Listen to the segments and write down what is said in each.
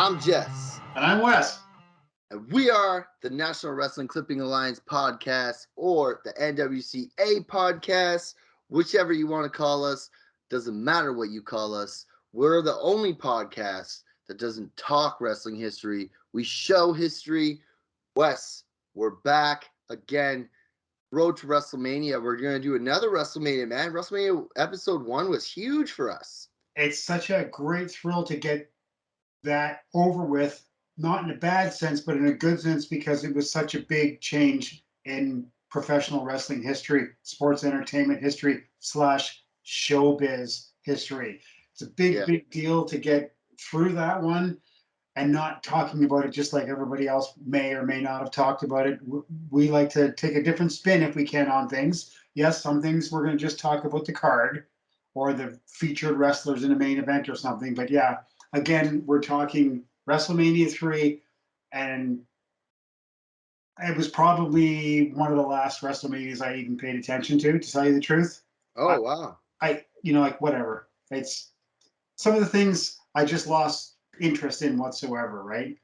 I'm Jess. And I'm Wes. And we are the National Wrestling Clipping Alliance podcast, or the NWCA podcast, whichever you want to call us. Doesn't matter what you call us. We're the only podcast that doesn't talk wrestling history. We show history. Wes, we're back again. Road to Wrestlemania. We're going to do another Wrestlemania, man. Wrestlemania episode 1 was huge for us. It's such a great thrill to get that over with, not in a bad sense, but in a good sense, because it was such a big change in professional wrestling history, sports entertainment history / showbiz history. It's a big deal to get through that one and not talking about it just like everybody else may or may not have talked about it. We like to take a different spin if we can on things. Yes, some things we're going to just talk about the card or the featured wrestlers in a main event or something. But yeah, again, we're talking WrestleMania 3, and it was probably one of the last WrestleManias I even paid attention to tell you the truth. Oh, wow. Like whatever. It's some of the things I just lost interest in whatsoever, right?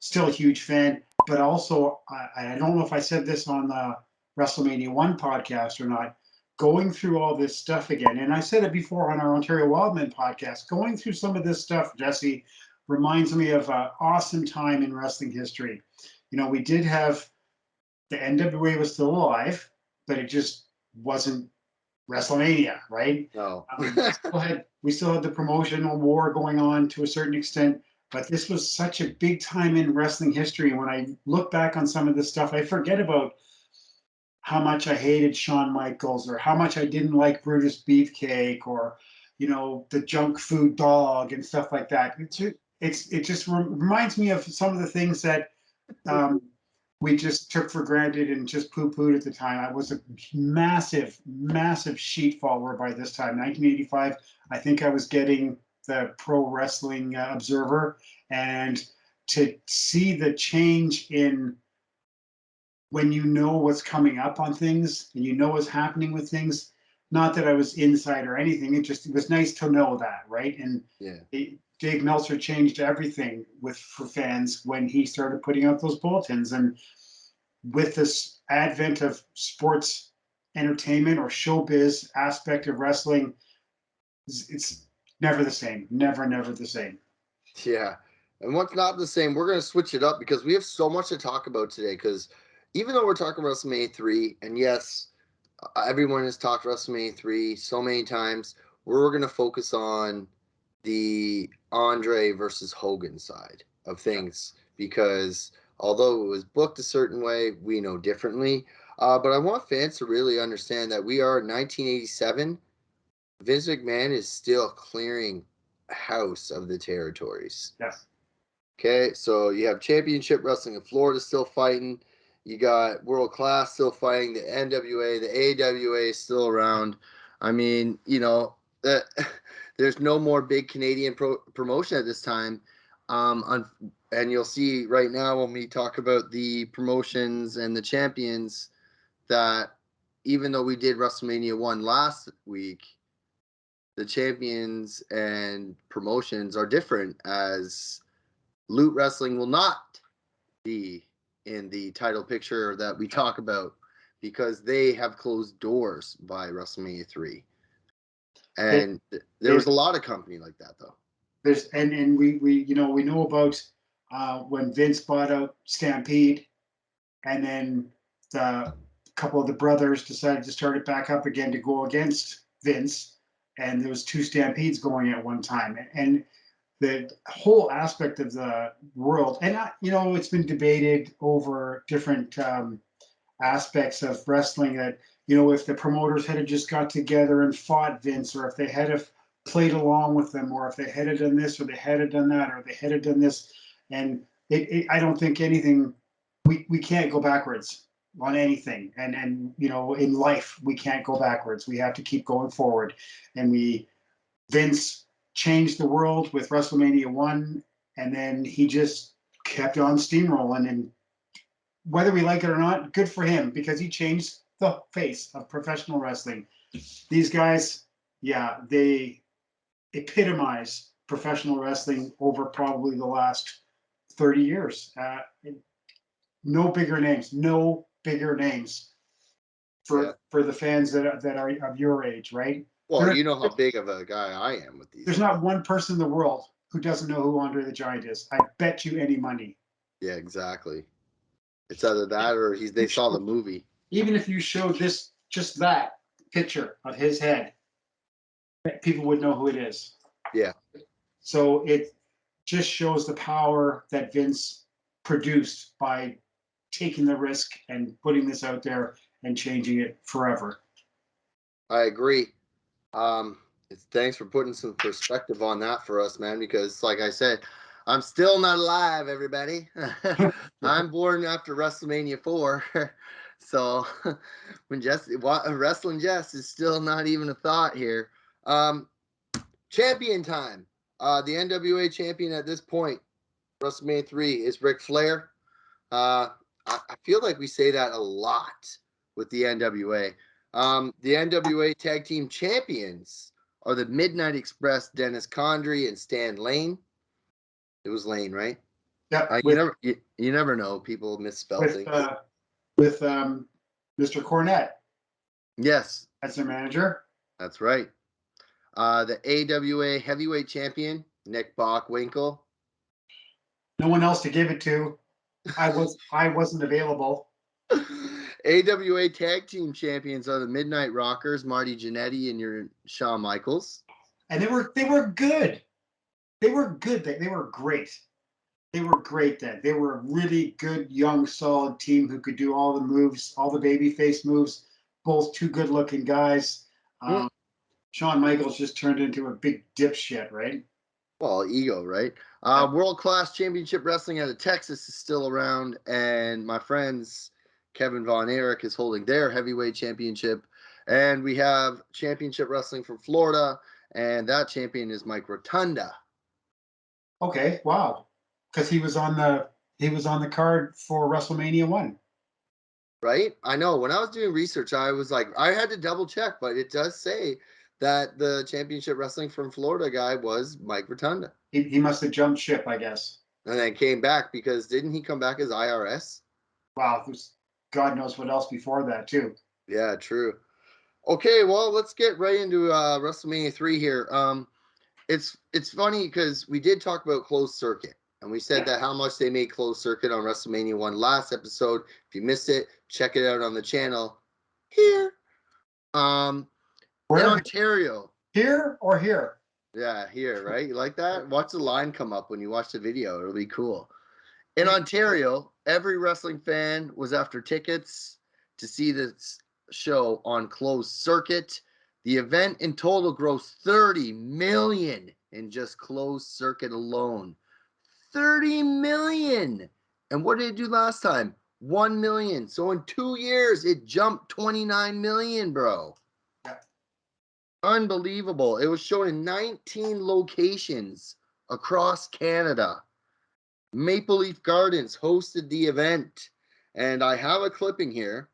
Still a huge fan, but also, I don't know if I said this on the WrestleMania 1 podcast or not, going through all this stuff again, and I said it before on our Ontario Wildmen podcast, going through some of this stuff, Jesse, reminds me of an awesome time in wrestling history. You know, we did have, the NWA was still alive, but it just wasn't WrestleMania, right? No. We still had the promotional war going on to a certain extent, but this was such a big time in wrestling history. When I look back on some of this stuff, I forget about how much I hated Shawn Michaels, or how much I didn't like Brutus Beefcake, or, you know, the junk food dog and stuff like that. It just reminds me of some of the things that we just took for granted and just poo-pooed at the time. I was a massive sheet follower by this time. 1985, I think I was getting the Pro Wrestling Observer, and to see the change in when you know what's coming up on things and you know what's happening with things, not that I was inside or anything, it was nice to know that, right? And Dave Meltzer changed everything for fans when he started putting out those bulletins. And with this advent of sports entertainment or showbiz aspect of wrestling, it's never the same. Never the same. Yeah. And what's not the same, we're going to switch it up because we have so much to talk about today. Because even though we're talking WrestleMania 3, and yes, everyone has talked WrestleMania 3 so many times, we're going to focus on the Andre versus Hogan side of things, because although it was booked a certain way, we know differently. But I want fans to really understand that we are 1987. Vince McMahon is still clearing house of the territories. Yes. Okay, so you have Championship Wrestling in Florida still fighting. You got World Class still fighting. The NWA, the AWA is still around. I mean, you know, there's no more big Canadian promotion at this time. And you'll see right now when we talk about the promotions and the champions that even though we did WrestleMania 1 last week, the champions and promotions are different, as Loot Wrestling will not be in the title picture that we talk about because they have closed doors by WrestleMania 3. And there was a lot of company like that, though. And we know about when Vince bought out Stampede, and then a couple of the brothers decided to start it back up again to go against Vince, and there was 2 Stampedes going at one time, and the whole aspect of the world, and it's been debated over different aspects of wrestling, that if the promoters had just got together and fought Vince, or if they had played along with them, or if they had done this, or they had done that, or they had done this, and I don't think anything. We can't go backwards on anything, and in life we can't go backwards. We have to keep going forward, and Vince changed the world with WrestleMania 1, and then he just kept on steamrolling. And whether we like it or not, good for him, because he changed the face of professional wrestling. These guys, they epitomize professional wrestling over probably the last 30 years. No bigger names, no bigger names Yeah. for the fans that are of your age, right? Well, you know how big of a guy I am with these. There's not one person in the world who doesn't know who Andre the Giant is. I bet you any money. Yeah, exactly. It's either that or they saw the movie. Even if you showed just that picture of his head, people would know who it is. Yeah. So it just shows the power that Vince produced by taking the risk and putting this out there and changing it forever. I agree. Thanks for putting some perspective on that for us, man, because like I said, I'm still not alive, everybody. I'm born after WrestleMania 4. So when Wrestling Jess is still not even a thought here. Champion time. The NWA champion at this point, WrestleMania 3, is Ric Flair. I feel like we say that a lot with the NWA. The NWA Tag Team Champions are the Midnight Express, Dennis Condrey and Stan Lane. It was Lane, right? Yeah, you never know. People misspell things. With Mr. Cornette. Yes. As their manager. That's right. The AWA Heavyweight Champion, Nick Bockwinkel. No one else to give it to. I wasn't available. AWA Tag Team Champions are the Midnight Rockers, Marty Jannetty and your Shawn Michaels. And they were good. They were good. They were great. They were great then. They were a really good, young, solid team who could do all the moves, all the babyface moves. Both two good-looking guys. Shawn Michaels just turned into a big dipshit, right? Well, ego, right? World Class Championship Wrestling out of Texas is still around, and my friends Kevin Von Erich is holding their heavyweight championship. And we have Championship Wrestling from Florida, and that champion is Mike Rotunda. Okay, wow. Because he was on the card for WrestleMania 1. Right? I know. When I was doing research, I was like, I had to double check, but it does say that the Championship Wrestling from Florida guy was Mike Rotunda. He must have jumped ship, I guess. And then came back because didn't he come back as IRS? Wow, there's God knows what else before that too. Yeah, true. Okay, well, let's get right into WrestleMania 3 here. It's funny because we did talk about closed circuit, and we said that how much they made closed circuit on WrestleMania 1 last episode. If you missed it, check it out on the channel here. Where? In Ontario. Here or here? Yeah, here, right? You like that? Watch the line come up when you watch the video. It'll be cool. In Ontario, every wrestling fan was after tickets to see this show on closed circuit. The event in total grossed $30 million in just closed circuit alone. $30 million. And what did it do last time? $1 million. So in 2 years, it jumped $29 million, bro. Unbelievable. It was shown in 19 locations across Canada. Maple Leaf Gardens hosted the event. And I have a clipping here.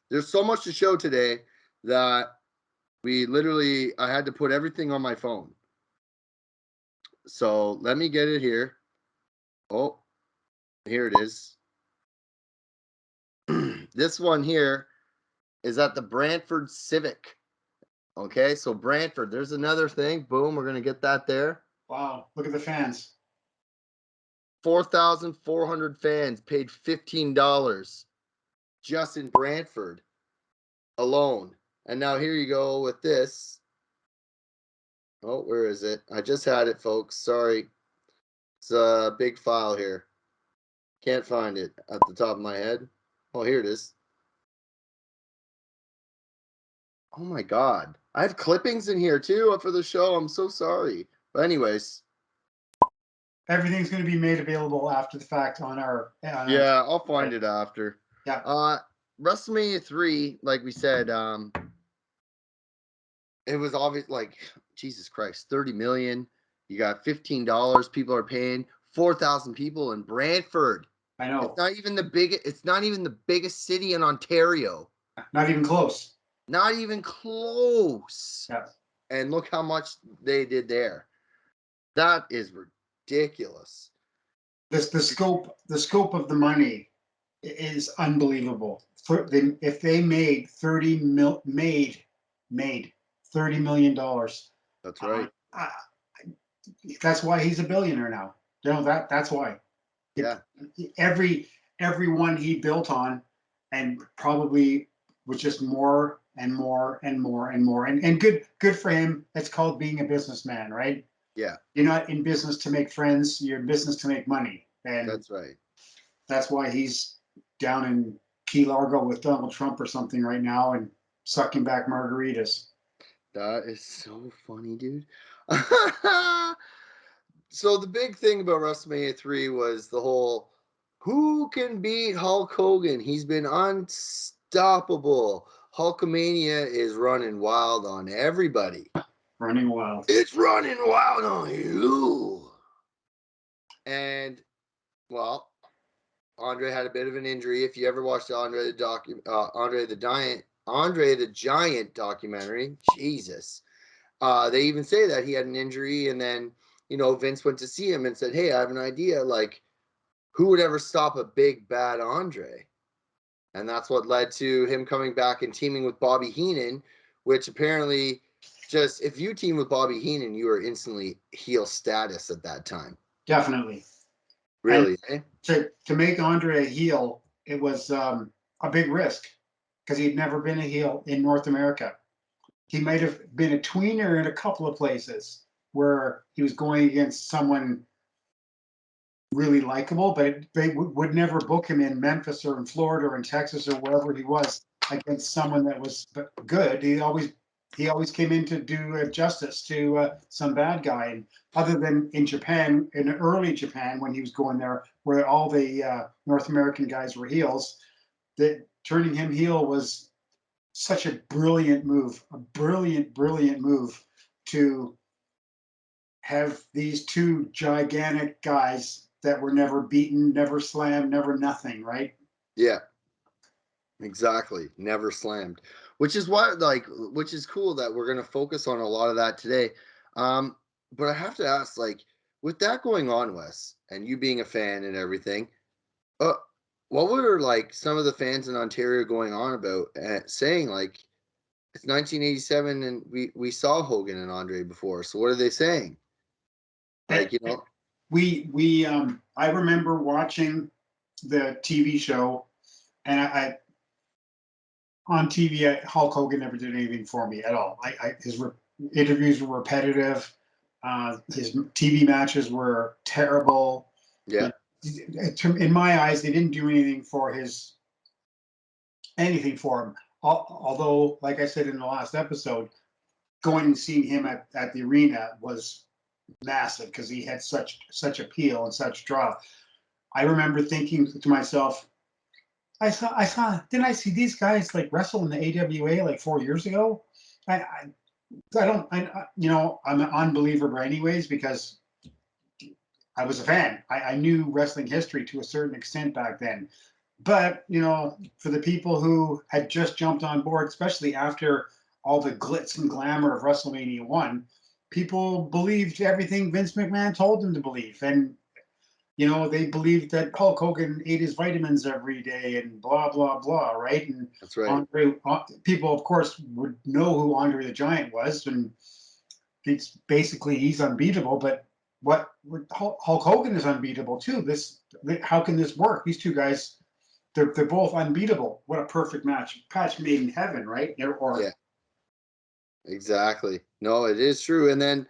There's so much to show today that I had to put everything on my phone. So let me get it here. Oh, here it is. This one here is at the Brantford Civic. Okay, so Brantford, there's another thing. Boom, we're going to get that there. Wow, look at the fans. 4,400 fans paid $15 just in Brantford alone. And now here you go with this. Oh, where is it? I just had it, folks. Sorry. It's a big file here. Can't find it at the top of my head. Oh, here it is. Oh my God. I have clippings in here too for the show. I'm so sorry. But anyways. Everything's going to be made available after the fact on our. Yeah, I'll find it after. Yeah. WrestleMania 3, like we said, it was obvious, like, Jesus Christ, 30 million. You got $15 people are paying. 4,000 people in Brantford. I know. It's not even the biggest city in Ontario. Not even close. Not even close. Yeah. And look how much they did there. That is ridiculous. The scope of the money is unbelievable. If they made $30 million, That's right. uh, that's why he's a billionaire now. You know that's why. Yeah, Every everyone he built on, and probably was just more and more and more and more, and good for him. That's called being a businessman, right? yeah, You're not in business to make friends. You're in business to make money, and that's right. that's why he's down in Key Largo with Donald Trump or something right now and sucking back margaritas. That is so funny, dude. So the big thing about WrestleMania 3 was the whole who can beat Hulk Hogan? He's been unstoppable. Hulkamania is running wild on everybody. Running wild. It's running wild on you. And well, Andre had a bit of an injury. If you ever watched the Andre the Giant documentary, Jesus. They even say that he had an injury, and then Vince went to see him and said, "Hey, I have an idea. Like, who would ever stop a big bad Andre?" And that's what led to him coming back and teaming with Bobby Heenan, which apparently, just if you team with Bobby Heenan, you are instantly heel status at that time. Definitely. And Really? Eh? to make Andre a heel, it was a big risk because he'd never been a heel in North America. He might have been a tweener in a couple of places where he was going against someone really likable, but they would never book him in Memphis or in Florida or in Texas or wherever he was against someone that was good. He always came in to do justice to some bad guy. And other than in Japan, in early Japan, when he was going there, where all the North American guys were heels, that turning him heel was such a brilliant move, a brilliant move to have these two gigantic guys that were never beaten, never slammed, never nothing, right? Yeah, exactly. Never slammed. Which is why, which is cool that we're gonna focus on a lot of that today. Um, but I have to ask, with that going on, Wes, and you being a fan and everything, uh, what were some of the fans in Ontario going on about, saying it's 1987 and we saw Hogan and Andre before, so what are they saying? That I remember watching the TV show, and I on TV, Hulk Hogan never did anything for me at all. His interviews were repetitive. His TV matches were terrible. Yeah, In my eyes, they didn't do anything for him. Although, like I said in the last episode, going and seeing him at the arena was massive because he had such appeal and such draw. I remember thinking to myself, didn't I see these guys like wrestle in the AWA like 4 years ago? I don't, I'm an unbeliever anyways because I was a fan. I knew wrestling history to a certain extent back then. But, for the people who had just jumped on board, especially after all the glitz and glamour of WrestleMania 1, people believed everything Vince McMahon told them to believe. And they believed that Hulk Hogan ate his vitamins every day and blah, blah, blah, right? And that's right. people, of course, would know who Andre the Giant was. And he's unbeatable. But Hulk Hogan is unbeatable too. How can this work? These two guys, they're both unbeatable. What a perfect match made in heaven, right? Yeah, exactly. No, it is true. And then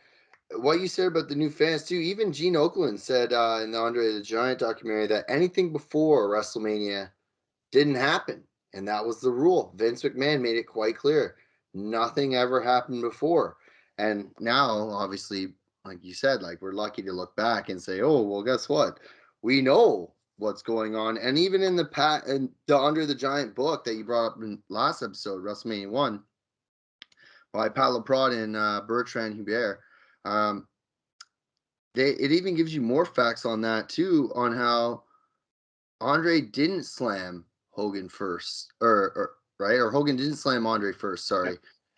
what you said about the new fans too, even Gene Okerlund said in the Andre the Giant documentary that anything before WrestleMania didn't happen. And that was the rule. Vince McMahon made it quite clear. Nothing ever happened before. And now, obviously, like you said, we're lucky to look back and say, oh, well, guess what? We know what's going on. And even in the Andre the Giant book that you brought up in last episode, WrestleMania 1, by Pat LaPrade and Bertrand Hubert, um, it even gives you more facts on that too, on how Andre didn't slam Hogan first, or right, or Hogan didn't slam Andre first. Sorry,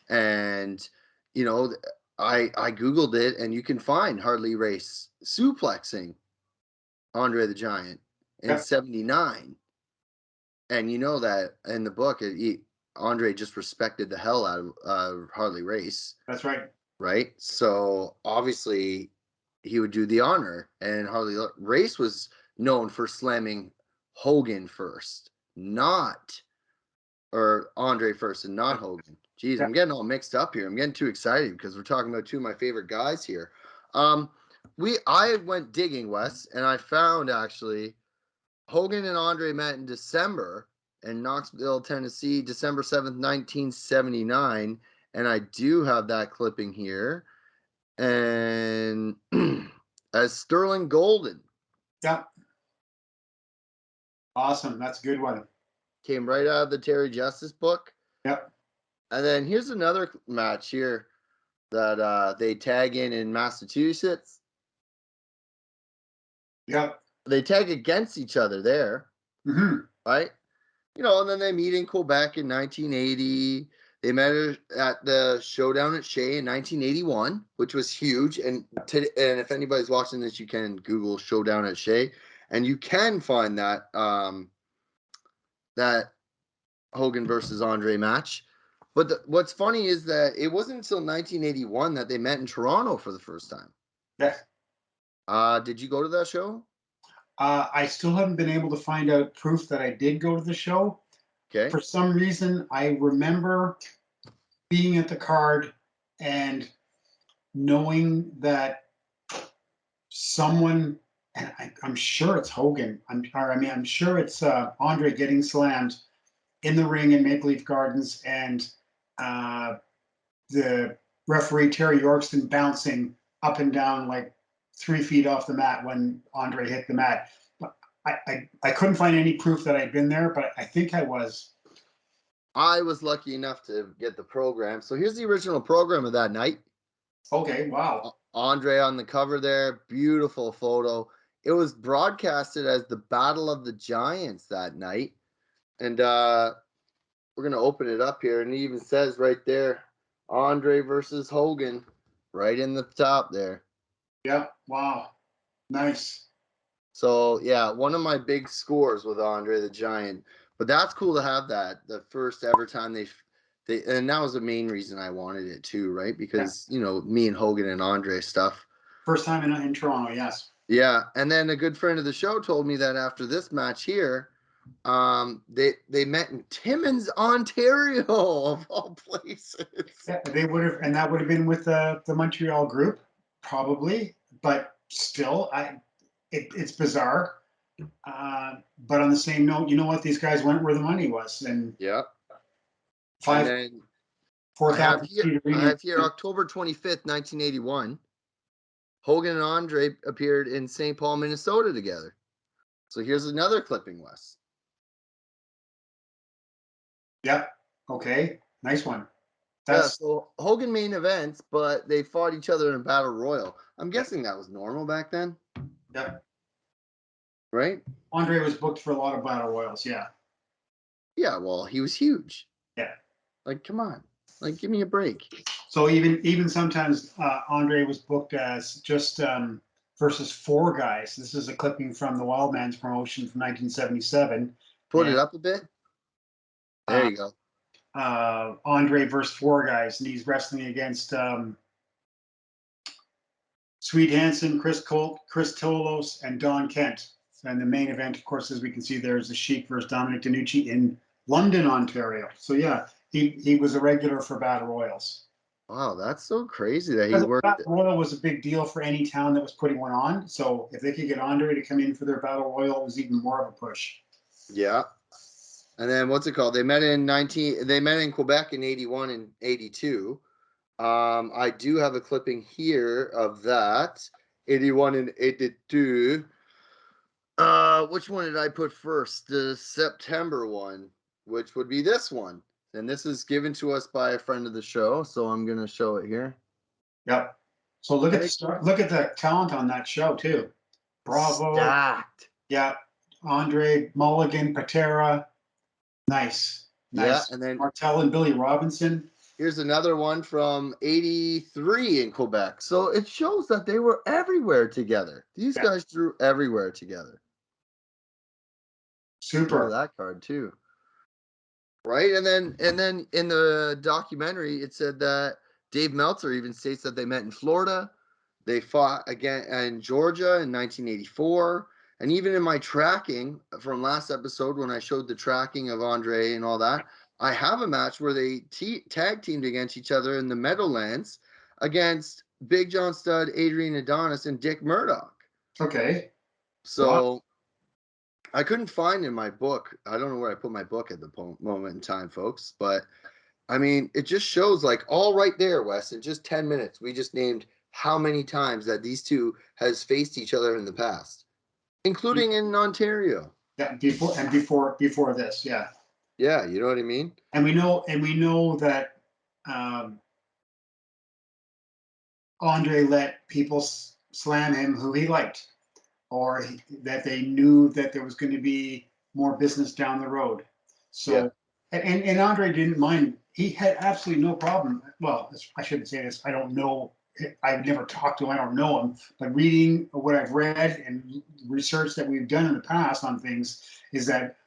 and you know I Googled it, and you can find Harley Race suplexing Andre the Giant in Yep, '79. And you know that in the book, Andre just respected the hell out of Harley Race, that's right. right? So obviously he would do the honor. And Harley Race was known for slamming Hogan first, not or Andre first and not Hogan. Jeez, Yeah, I'm getting all mixed up here. I'm getting too excited because we're talking about two of my favorite guys here. I went digging, Wes, and I found actually Hogan and Andre met in December in Knoxville, Tennessee, December 7th, 1979. And I do have that clipping here. And as Sterling Golden yeah. Awesome. That's a good one. came right out of the Terry Justice book. Yep. And then here's another match here that they tag in Massachusetts. Yep. They tag against each other there, right? You know, and then they meet in Quebec in 1980. They met at the Showdown at Shea in 1981, which was huge. And if anybody's watching this, you can Google Showdown at Shea, and you can find that that Hogan versus Andre match. But what's funny is that it wasn't until 1981 that they met in Toronto for the first time. Yes. Did you go to that show? I still haven't been able to find out proof that I did go to the show. Okay. For some reason, I remember being at the card and knowing that someone, and I'm sure it's Hogan. I'm sure it's Andre getting slammed in the ring in Maple Leaf Gardens, and the referee Terry Yorkston bouncing up and down like 3 feet off the mat when Andre hit the mat. I couldn't find any proof that I'd been there, but I think I was. I was lucky enough to get the program. So here's the original program of that night. Okay, wow. Andre on the cover there, beautiful photo. It was broadcasted as the Battle of the Giants that night. And we're going to open it up here. And it even says right there, Andre versus Hogan, right in the top there. Yeah, wow. Nice. So, yeah, one of my big scores with Andre the Giant. But that's cool to have that. The first ever time and that was the main reason I wanted it too, right? Because, you know, me and Hogan and Andre stuff. First time in Toronto, yes. Yeah, and then a good friend of the show told me that after this match here, they met in Timmins, Ontario, of all places. Yeah, they would have, and that would have been with the Montreal group, probably. But still, it's bizarre. But on the same note, you know what? These guys went where the money was, and Yeah. five, And then 4,000 feet I arena. have here October 25th, 1981. Hogan and Andre appeared in St. Paul, Minnesota together. So here's another clipping, Wes. Yep. Okay. Nice one. Yeah, That's so Hogan main events, but they fought each other in a battle royal. I'm guessing that was normal back then, yeah. right? Andre was booked for a lot of battle royals. Yeah. Yeah, well, he was huge. Yeah. Like, come on. Like, give me a break. So even sometimes Andre was booked as just versus four guys. This is a clipping from the Wild Man's promotion from 1977. Put And, it up a bit. There you go. Andre versus four guys, and he's wrestling against Sweet Hansen, Chris Colt, Chris Tolos, and Don Kent. And the main event, of course, as we can see there, is the Sheik versus Dominic DeNucci in London, Ontario. So yeah, he was a regular for battle royals. Wow, that's so crazy that he Because worked. Battle Royal was a big deal for any town that was putting one on. So if they could get Andre to come in for their Battle Royal, it was even more of a push. Yeah. And then what's it called? They met in Quebec in 81 and 82. I do have a clipping here of that. 81 and 82. Which one did I put first? The September one, which would be this one. And this is given to us by a friend of the show, so I'm gonna show it here. Yep. So look at the talent on that show too. Bravo. Stacked. Yeah. Andre, Mulligan, Patera. Nice. Yeah, and then Martel and Billy Robinson. Here's another one from 83 in Quebec. So it shows that they were everywhere together. These guys drew everywhere together. Super. Look at that card too. Right? And then in the documentary, it said that Dave Meltzer even states that they met in Florida. They fought again in Georgia in 1984. And even in my tracking from last episode, when I showed the tracking of Andre and all that, I have a match where they tag teamed against each other in the Meadowlands against Big John Studd, Adrian Adonis, and Dick Murdoch. Okay. So wow. I couldn't find in my book. I don't know where I put my book at the moment in time, folks. But I mean, it just shows like all right there, Wes. In just 10 minutes, we just named how many times that these two has faced each other in the past, including in Ontario. Yeah, before this, yeah. Yeah, you know what I mean? And we know that Andre let people slam him who he liked, or that they knew that there was going to be more business down the road. So, yeah. and Andre didn't mind. He had absolutely no problem. Well, I shouldn't say this. I don't know. I've never talked to him. I don't know him. But reading what I've read and research that we've done in the past on things is that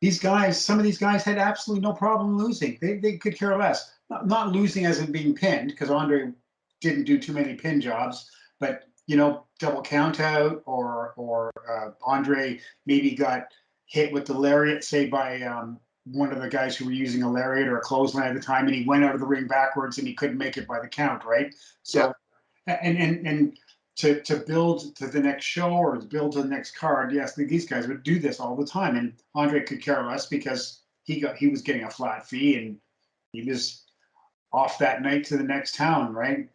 these guys, some of these guys had absolutely no problem losing. They could care less. Not losing as in being pinned, because Andre didn't do too many pin jobs, but double count out, or Andre maybe got hit with the lariat, say by one of the guys who were using a lariat or a clothesline at the time, and he went out of the ring backwards and he couldn't make it by the count, right? So, yeah. and to build to the next show or to build to the next card, yes, these guys would do this all the time, and Andre could care less because he was getting a flat fee and he was off that night to the next town, right?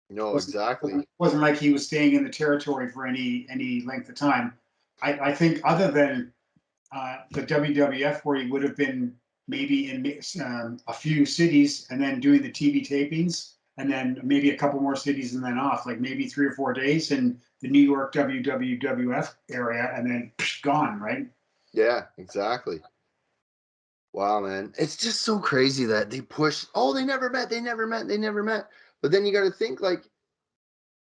No, exactly. It wasn't like he was staying in the territory for any length of time. I think other than the WWF, where he would have been maybe in a few cities and then doing the TV tapings, and then maybe a couple more cities and then off, like maybe 3 or 4 days in the New York WWF area, and then gone, right? Yeah, exactly. Wow, man. It's just so crazy that they push, they never met. But then you got to think like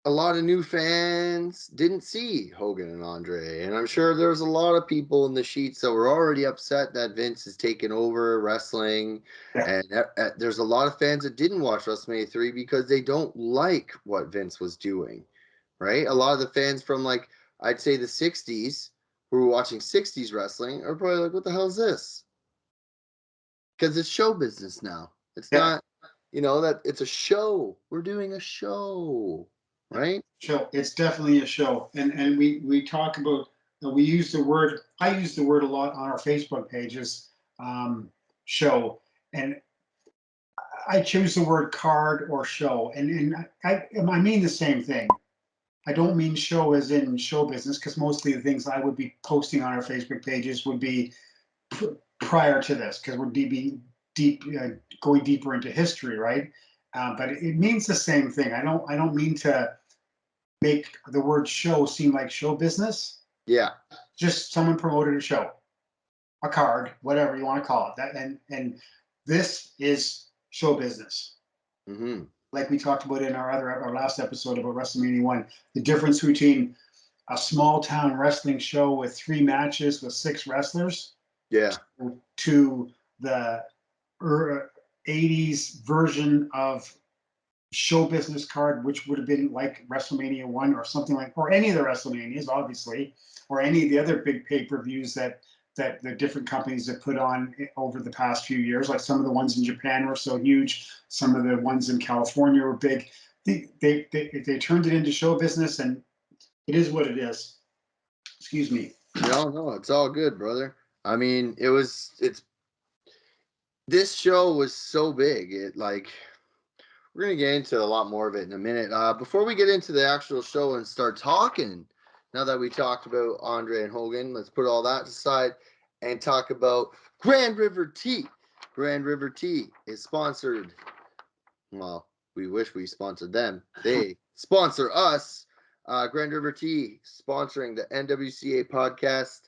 a lot of new fans didn't see Hogan and Andre. And I'm sure there's a lot of people in the sheets that were already upset that Vince has taken over wrestling. Yeah. And there's a lot of fans that didn't watch WrestleMania 3 because they don't like what Vince was doing, right? A lot of the fans from like, I'd say the 60s who were watching 60s wrestling are probably like, what the hell is this? Because it's show business now. It's not, that it's a show. We're doing a show. Right? Show. It's definitely a show. And we talk about, we use the word, I use the word a lot on our Facebook pages, show. And I choose the word card or show. And I mean the same thing. I don't mean show as in show business, because mostly the things I would be posting on our Facebook pages would be prior to this, because we're going deeper into history, right? But it means the same thing. I don't mean to make the word show seem like show business. Yeah. Just someone promoted a show, a card, whatever you want to call it. That and this is show business. Mm-hmm. Like we talked about in our last episode about WrestleMania 1, the difference between a small town wrestling show with 3 matches with 6 wrestlers, yeah, to the 80s version of show business card, which would have been like WrestleMania 1 or something like, or any of the WrestleManias, obviously, or any of the other big pay-per-views that the different companies have put on over the past few years. Like some of the ones in Japan were so huge, some of the ones in California were big. They turned it into show business, and it is what it is. Excuse me. No, it's all good, brother. I mean, this show was so big. We're going to get into a lot more of it in a minute. Before we get into the actual show and start talking, now that we talked about Andre and Hogan, let's put all that aside and talk about Grand River Tea. Grand River Tea is sponsored. Well, we wish we sponsored them. They sponsor us. Grand River Tea sponsoring the NWCA podcast.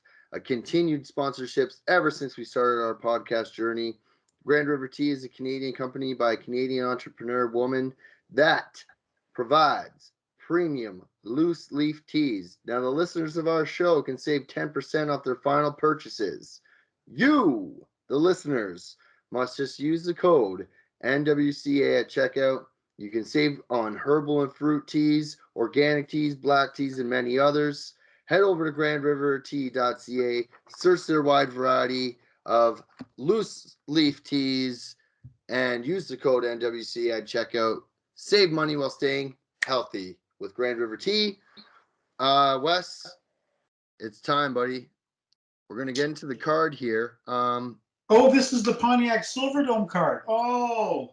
Continued sponsorships ever since we started our podcast journey. Grand River Tea is a Canadian company by a Canadian entrepreneur woman that provides premium loose leaf teas. Now, the listeners of our show can save 10% off their final purchases. You, the listeners, must just use the code NWCA at checkout. You can save on herbal and fruit teas, organic teas, black teas, and many others. Head over to grandrivertea.ca, search their wide variety of loose leaf teas, and use the code NWCA at checkout. Save money while staying healthy with Grand River Tea. Wes, it's time, buddy. We're going to get into the card here. Oh, this is the Pontiac Silverdome card. Oh.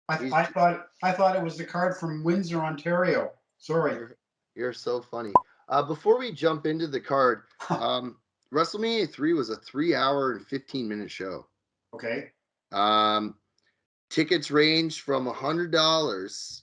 I thought it was the card from Windsor, Ontario. Sorry. You're so funny. Before we jump into the card, WrestleMania 3 was a 3-hour and 15-minute show. Okay. Tickets range from $100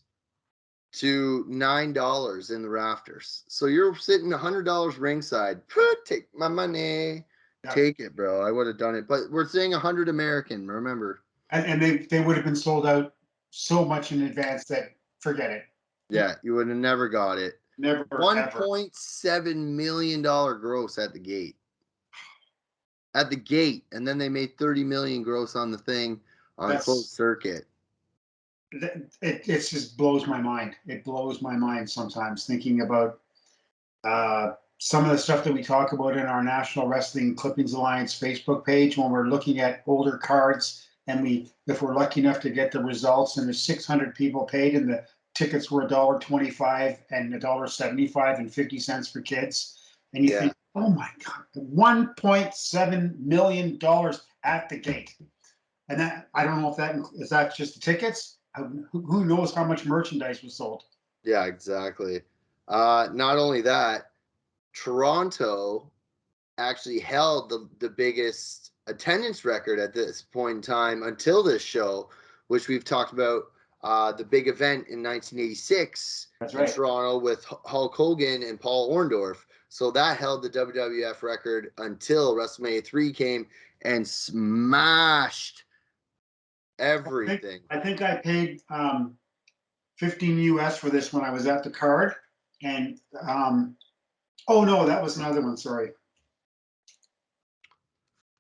to $9 in the rafters. So you're sitting $100 ringside. Take my money. Yeah. Take it, bro. I would have done it. But we're saying 100 American, remember. And they would have been sold out so much in advance that forget it. Yeah, you would have never got it. Never. $1.7 million gross at the gate. At the gate. And then they made $30 million gross on the thing on closed circuit. It just blows my mind. It blows my mind sometimes thinking about some of the stuff that we talk about in our National Wrestling Clippings Alliance Facebook page when we're looking at older cards and if we're lucky enough to get the results and there's 600 people paid and the tickets were $1.25 and $1.75 and 50 cents for kids. And you think, oh my God, $1.7 million at the gate. And that, I don't know if is that just the tickets? Who knows how much merchandise was sold? Yeah, exactly. Not only that, Toronto actually held the biggest attendance record at this point in time until this show, which we've talked about, the big event in 1986 in Toronto with Hulk Hogan and Paul Orndorff. So that held the WWF record until WrestleMania 3 came and smashed everything. I think I paid $15 US for this when I was at the card. And oh no, that was another one, sorry.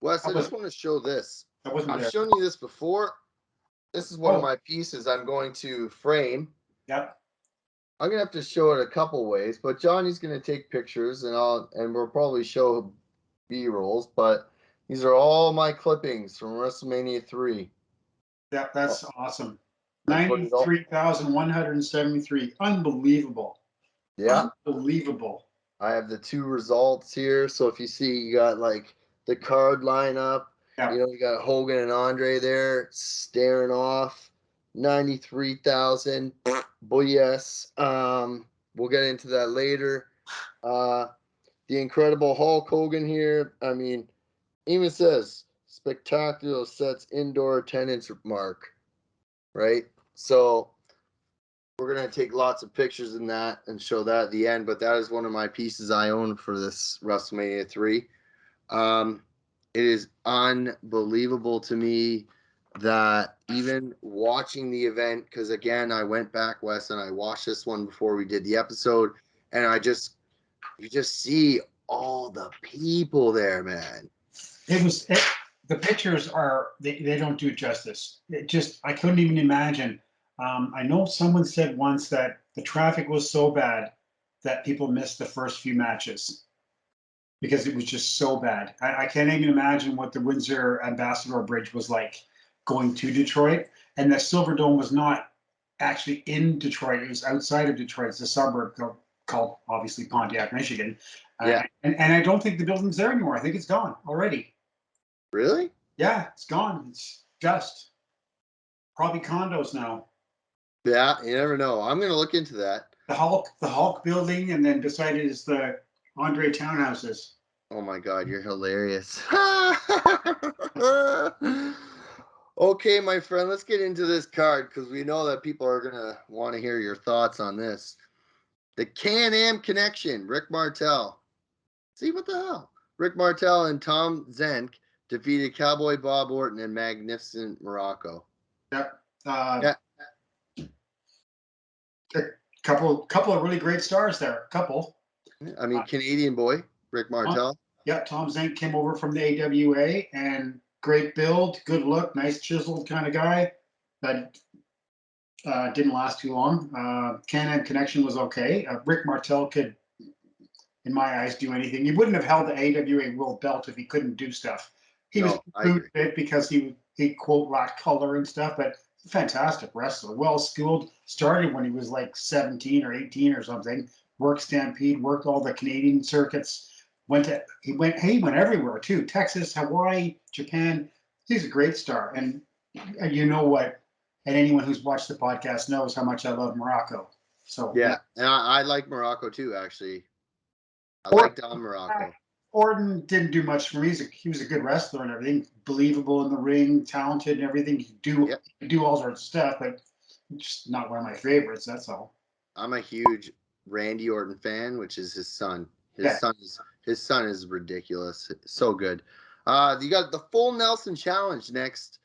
Wes, I just want to show this. I've shown you this before. This is one of my pieces I'm going to frame. Yep. I'm gonna have to show it a couple ways, but Johnny's gonna take pictures and we'll probably show B-rolls, but these are all my clippings from WrestleMania 3. Yep, that's awesome. 93,173. Unbelievable. Yeah. Unbelievable. I have the two results here. So if you see, you got like the card lineup. Yeah. You got Hogan and Andre there staring off. 93,000. Boy, yes. We'll get into that later. The incredible Hulk Hogan here. I mean, even says spectacular sets indoor attendance mark. Right? So we're going to take lots of pictures in that and show that at the end, but that is one of my pieces I own for this WrestleMania 3. It is unbelievable to me that even watching the event, because again, I went back, Wes, and I watched this one before we did the episode, and you just see all the people there, man. The pictures they don't do it justice. I couldn't even imagine. I know someone said once that the traffic was so bad that people missed the first few matches because it was just so bad. I can't even imagine what the Windsor Ambassador Bridge was like going to Detroit. And the Silverdome was not actually in Detroit. It was outside of Detroit. It's a suburb called, obviously, Pontiac, Michigan. Yeah. And I don't think the building's there anymore. I think it's gone already. Really? Yeah, it's gone. It's just probably condos now. Yeah, you never know. I'm going to look into that. The Hulk building, and then beside it is the Andre townhouses. Oh my God, you're hilarious. Okay, my friend, let's get into this card because we know that people are going to want to hear your thoughts on this. The Can-Am Connection, Rick Martel. See, what the hell? Rick Martel and Tom Zenk defeated Cowboy Bob Orton and Magnificent Morocco. Yep. Yeah. A couple of really great stars there. A couple. I mean, Canadian boy, Rick Martel. Yeah, Tom Zenk came over from the AWA and great build, good look, nice chiseled kind of guy. That didn't last too long. Can-Am Connection was okay. Rick Martel could, in my eyes, do anything. He wouldn't have held the AWA world belt if he couldn't do stuff. He was boot fit because he quote lacked color and stuff, but fantastic wrestler, well schooled. Started when he was like 17 or 18 or something. Worked Stampede, worked all the Canadian circuits. He went everywhere too. Texas, Hawaii, Japan. He's a great star, and you know what? And anyone who's watched the podcast knows how much I love Morocco. So yeah, and I like Morocco too. Actually, I like Don Morocco. Orton didn't do much for me. He was a good wrestler and everything, believable in the ring, talented and everything. He do all sorts of stuff, but just not one of my favorites. That's all. I'm a huge Randy Orton fan, which is his son. His son is ridiculous. So good. You got the Full Nelson Challenge next.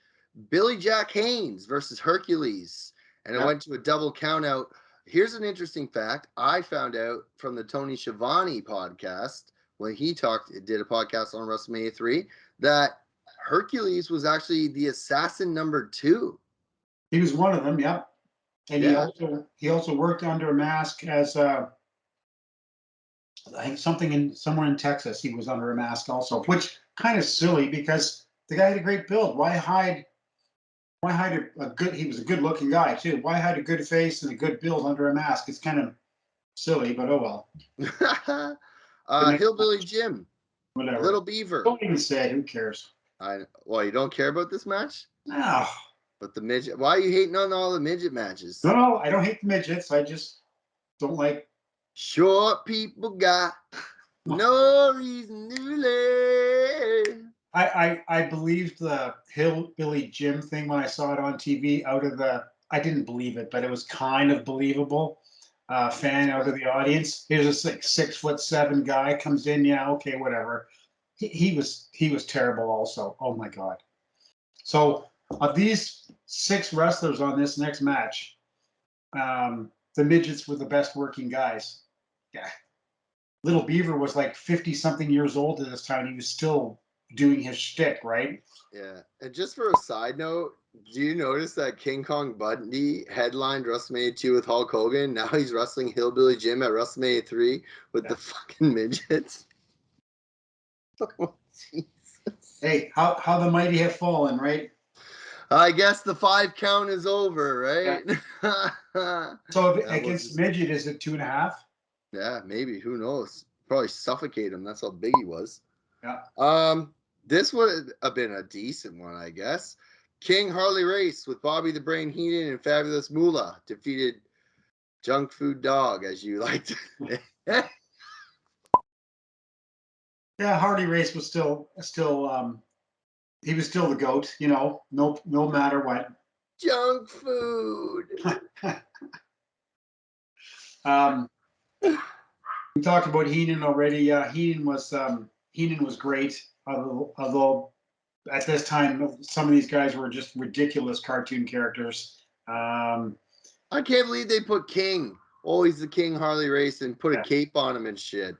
Billy Jack Haynes versus Hercules. And it went to a double count out. Here's an interesting fact. I found out from the Tony Schiavone podcast when he did a podcast on WrestleMania 3 that Hercules was actually the assassin number 2. He was one of them, yep. And he also worked under a mask as I think somewhere in Texas. He was under a mask also, which kind of silly because the guy had a great build. Why hide a good? He was a good-looking guy too. Why hide a good face and a good build under a mask? It's kind of silly, but oh well. Hillbilly Jim, whatever. Little Beaver. Don't even say it. Who cares? You don't care about this match? No. But the midget. Why are you hating on all the midget matches? No, I don't hate the midgets. I just don't like. Short people got no reason to live. I believed the Hillbilly Jim thing when I saw it on TV. I didn't believe it, but it was kind of believable. Fan out of the audience. Here's a 6'7" guy comes in. Yeah, okay, whatever. He was terrible. Also, oh my god. So of these 6 wrestlers on this next match, the midgets were the best working guys. Yeah. Little Beaver was like 50-something years old at this time. He was still doing his shtick, right? Yeah. And just for a side note, do you notice that King Kong Bundy headlined WrestleMania 2 with Hulk Hogan? Now he's wrestling Hillbilly Jim at WrestleMania 3 with the fucking midgets. Oh, Jesus. Hey, how the mighty have fallen, right? I guess the 5 count is over, right? Yeah. So against midget, is it 2.5? Yeah, maybe. Who knows? Probably suffocate him. That's how big he was. Yeah. This would have been a decent one, I guess. King Harley Race with Bobby the Brain Heenan and Fabulous Moolah defeated Junk Food Dog, as you liked. Yeah, Harley Race was still he was still the GOAT, no matter what. Junk food. We talked about Heenan already. Heenan was great, although at this time some of these guys were just ridiculous cartoon characters. I can't believe they put King. Oh, he's the King Harley Race and put a cape on him and shit.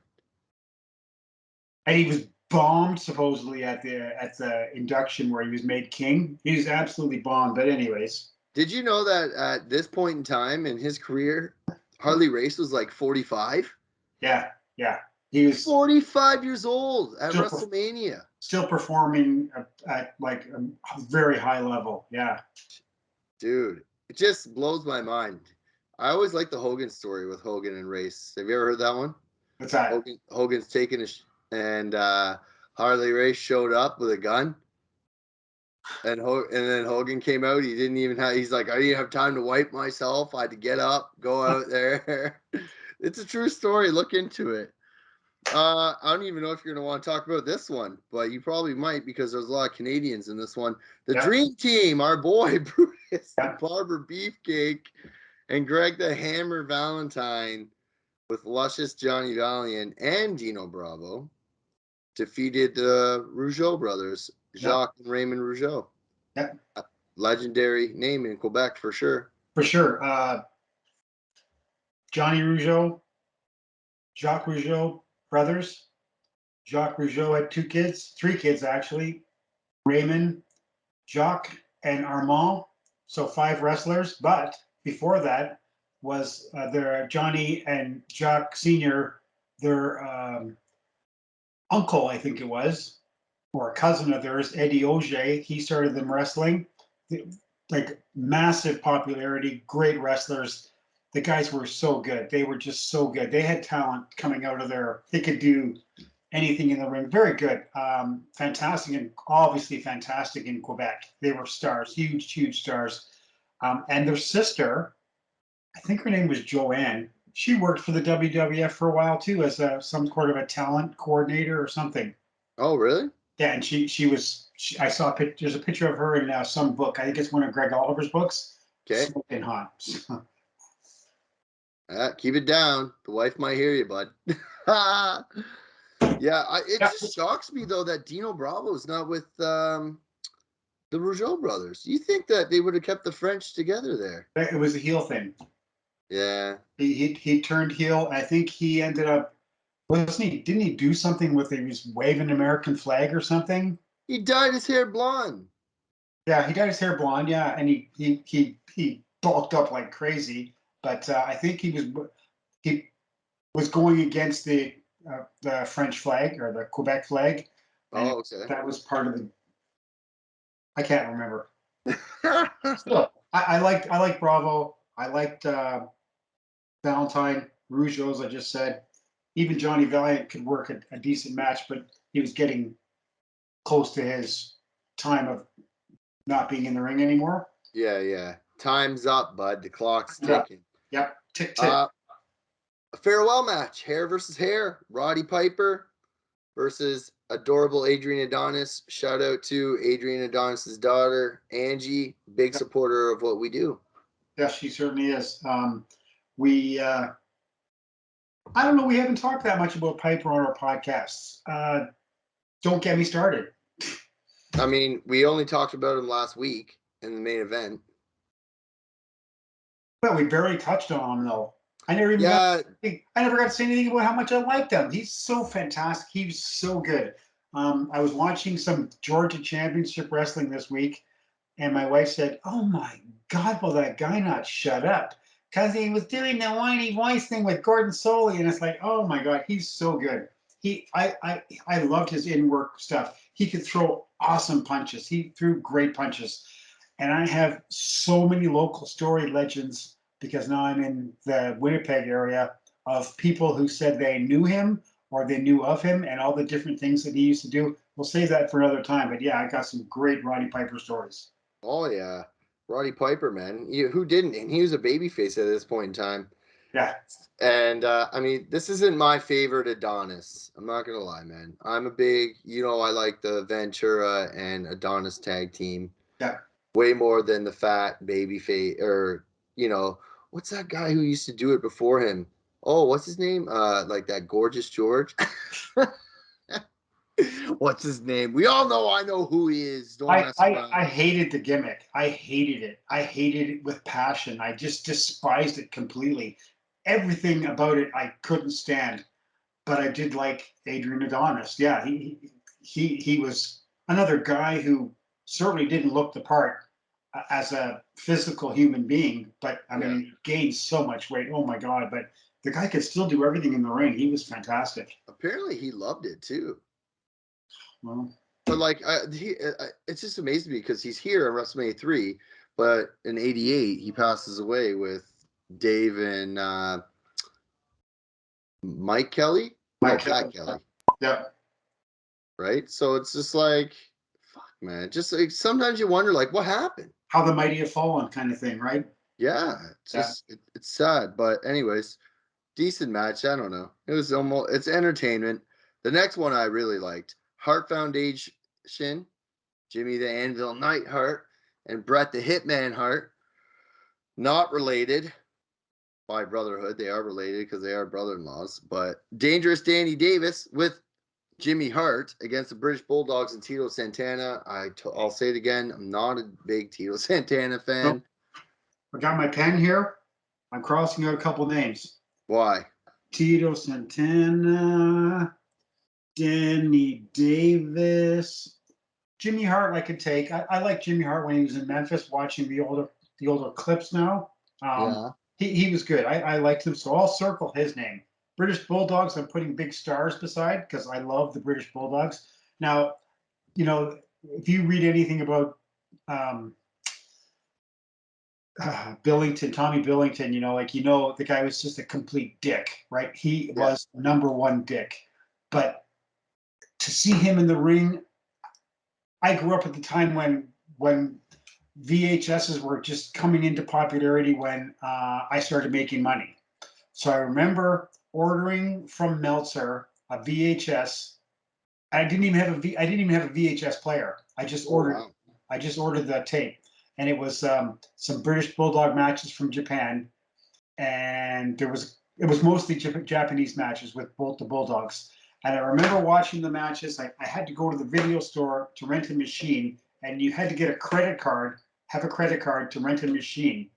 And he was bombed supposedly at the induction where he was made king. He was absolutely bombed. But anyways, did you know that at this point in time in his career, Harley Race was like 45? Yeah. He was 45 years old at WrestleMania. Still performing at like a very high level. Yeah. Dude, it just blows my mind. I always like the Hogan story with Hogan and Race. Have you ever heard that one? What's that? Hogan's taking and Harley Race showed up with a gun. And then Hogan came out. He didn't even have. He's like, I didn't have time to wipe myself. I had to get up, go out there. It's a true story. Look into it. I don't even know if you're gonna want to talk about this one, but you probably might because there's a lot of Canadians in this one. The Dream Team, our boy Brutus, Barber Beefcake, and Greg the Hammer Valentine, with Luscious Johnny Valiant and Dino Bravo, defeated the Rougeau brothers Yeah, Jacques and Raymond Rougeau. yeah, Legendary name in Quebec for sure. for sure. Johnny Rougeau, Jacques Rougeau brothers. Jacques Rougeau had three kids actually. Raymond, Jacques, and Armand. So five wrestlers. But before that was their Johnny and Jacques Senior, their uncle, I think it was, or a cousin of theirs, Eddie Auger. He started them wrestling. Like massive popularity, great wrestlers. The guys were so good. They were just so good. They had talent coming out of there. They could do anything in the ring. Very good. Fantastic, and obviously fantastic in Quebec. They were stars, huge, huge stars. And their sister, I think her name was Joanne. She worked for the WWF for a while too, as some sort of a talent coordinator or something. Oh, really? Yeah, and she was. I saw there's a picture of her in some book. I think it's one of Greg Oliver's books. Okay. Smoking hot. Keep it down. The wife might hear you, bud. Yeah, it Yeah, just shocks me though that Dino Bravo is not with the Rougeau brothers. You think that they would have kept the French together there? it was a heel thing. Yeah. He turned heel. I think he ended up, wasn't he? Didn't he do something with he was waving an American flag or something? He dyed his hair blonde. Yeah, he dyed his hair blonde. Yeah, and he bulked up like crazy. But I think he was going against the French flag or the Quebec flag, and Oh, okay. that was part of the. I can't remember. Still, I liked Bravo. I liked Valentine, Rougeau, as I just said. Even Johnny Valiant could work a decent match, but he was getting close to his time of not being in the ring anymore. Yeah, yeah. Time's up, bud. The clock's Yeah. ticking. Yep. Tick tick. A farewell match. Hair versus hair. Roddy Piper versus adorable Adrian Adonis. Shout out to Adrian Adonis's daughter, Angie. Big Yep. supporter of what we do. Yes, she certainly is. We I don't know. We haven't talked that much about Piper on our podcasts. Don't get me started. I mean, we only talked about him last week in the main event. But we barely touched on him though. I never even Yeah, I never got to say anything about how much I liked him. He's so fantastic. He's so good. I was watching some Georgia Championship Wrestling this week, and my wife said, "Oh my God, will that guy not shut up?" Because he was doing the whiny voice thing with Gordon Soley, and it's like, "Oh my God, he's so good." I loved his in work stuff. He could throw awesome punches. He threw great punches, and I have so many local story legends because now I'm in the Winnipeg area of people who said they knew him or they knew of him and all the different things that he used to do. We'll save that for another time. But yeah, I got some great Roddy Piper stories. oh yeah. Roddy Piper, man. Who didn't? And he was a babyface at this point in time. Yeah. And I mean, this isn't my favorite Adonis. I'm not gonna lie, man. I'm a big, I like the Ventura and Adonis tag team Yeah. way more than the fat babyface or what's that guy who used to do it before him? Oh, what's his name? Like that gorgeous George. What's his name? We all know I know who he is. Don't mess around. I hated the gimmick. I hated it. I hated it with passion. I just despised it completely. Everything about it I couldn't stand. But I did like Adrian Adonis. Yeah, he was another guy who certainly didn't look the part as a physical human being. But I Yeah. mean, he gained so much weight. Oh my God! But the guy could still do everything in the ring. He was fantastic. Apparently he loved it too. Well, But like, it's just amazing me because he's here in WrestleMania 3, but in '88 he passes away with Dave and Mike Kelly. No, Mike Pat Kelly. Kelly. Yeah. Right. So it's just like, fuck, man. Just like sometimes you wonder, like, what happened? How the mighty have fallen, kind of thing, right? Yeah. It's Yeah. just it's sad, but anyways, decent match. I don't know. It's entertainment. The next one I really liked, Heart Foundation, Jimmy the Anvil Neidhart, and Bret the Hitman Hart. Not related by brotherhood. They are related because they are brother-in-laws. But Dangerous Danny Davis with Jimmy Hart against the British Bulldogs and Tito Santana. I'll say it again. I'm not a big Tito Santana fan. I got my pen here. I'm crossing out a couple names. Why? Tito Santana, Danny Davis, Jimmy Hart. I could take. I like Jimmy Hart when he was in Memphis. Watching the older clips now. Yeah. He was good. I liked him, so I'll circle his name. British Bulldogs. I'm putting big stars beside because I love the British Bulldogs. Now, if you read anything about Billington, Tommy Billington, the guy was just a complete dick, right? He was number one dick. But to see him in the ring, I grew up at the time when VHSs were just coming into popularity when I started making money. So I remember ordering from Meltzer a VHS. I didn't even have a VHS player. I just ordered. Wow. I just ordered the tape, and it was some British Bulldog matches from Japan, and it was mostly Japanese matches with both the Bulldogs. And I remember watching the matches. I had to go to the video store to rent a machine, and you had to get a credit card, have a credit card to rent a machine,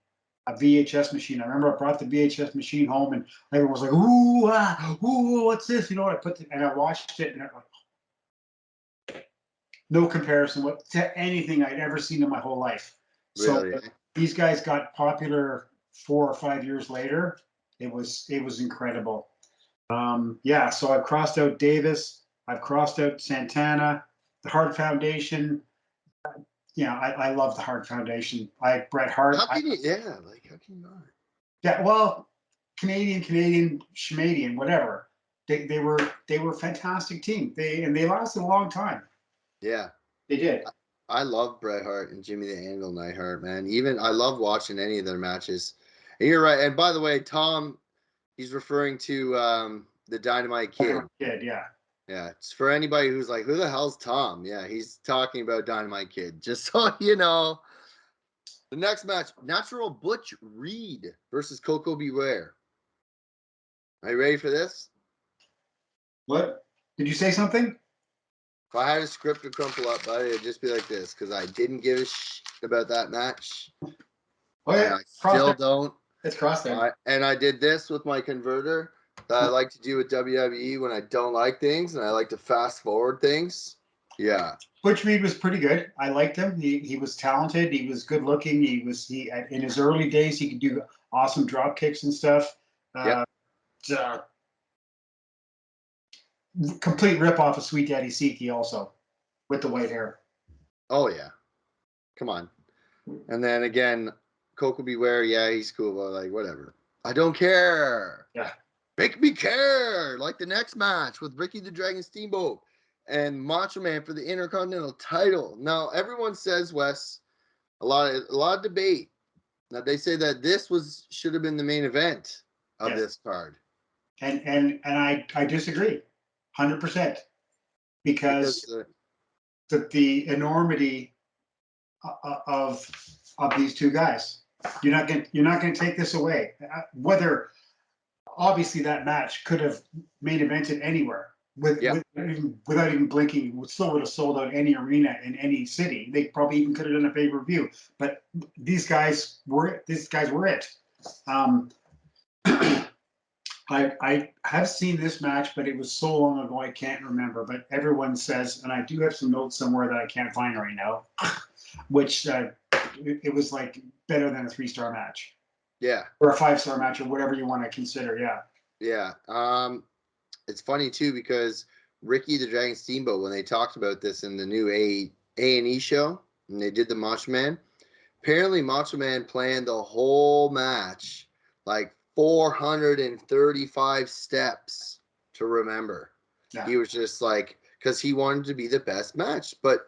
a VHS machine. I remember I brought the VHS machine home, and everyone was like, "Ooh, what's this?" And I watched it, and I, no comparison to anything I'd ever seen in my whole life. Really? So these guys got popular 4 or 5 years later. It was incredible. So I've crossed out Davis. I've crossed out Santana. The Hart Foundation. I love the Hart Foundation. I Bret Hart. How can you? How can you not? Yeah, well, Canadian, Schmadian, whatever. They were a fantastic team. They lasted a long time. Yeah. They did. I love Bret Hart and Jimmy the Anvil Neidhart, man. Even I love watching any of their matches. And you're right. And by the way, Tom, he's referring to the Dynamite Kid. Kid, yeah. Yeah, it's for anybody who's like, who the hell's Tom? Yeah, he's talking about Dynamite Kid. Just so you know. The next match, Natural Butch Reed versus Coco Beware. Are you ready for this? What? Did you say something? If I had a script to crumple up, buddy, it'd just be like this because I didn't give a shit about that match. Oh yeah, I still don't. It's crossed there. And I did this with my converter that I like to do with WWE when I don't like things and I like to fast forward things. Yeah. Butch Reed was pretty good. I liked him. He was talented. He was good looking. He in his early days he could do awesome drop kicks and stuff. Complete rip off of Sweet Daddy Siki also with the white hair. Oh yeah. Come on. And then again, Coco Beware, yeah, he's cool, but like whatever. I don't care. Yeah. Make me care. Like the next match with Ricky the Dragon Steamboat and Macho Man for the Intercontinental title. Now everyone says, Wes, a lot of debate. Now they say that this should have been the main event of this card. And I disagree, 100%, because the enormity of these two guys. You're not going to take this away. Whether obviously that match could have main evented anywhere without even blinking. Still would have sold out any arena in any city. They probably even could have done a pay-per-view. But these guys were it. I have seen this match, but it was so long ago I can't remember. But everyone says, and I do have some notes somewhere that I can't find right now, which it was like better than a 3-star match. Yeah. Or a 5-star match, or whatever you want to consider. Yeah. Yeah. It's funny too because Ricky the Dragon Steamboat, when they talked about this in the new A&E show, and they did the Macho Man, apparently Macho Man planned the whole match like 435 steps to remember. Yeah. He was just like, because he wanted to be the best match. But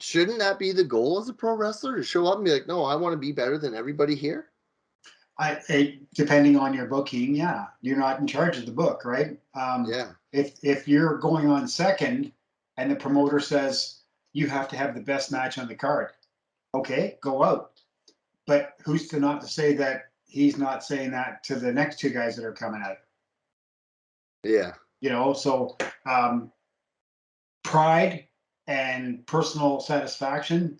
shouldn't that be the goal as a pro wrestler, to show up and be like, no, I want to be better than everybody here? Depending on your booking, yeah, you're not in charge of the book, right? Yeah. If you're going on second, and the promoter says you have to have the best match on the card, okay, go out. But who's to not to say that he's not saying that to the next two guys that are coming out? Yeah. So pride and personal satisfaction.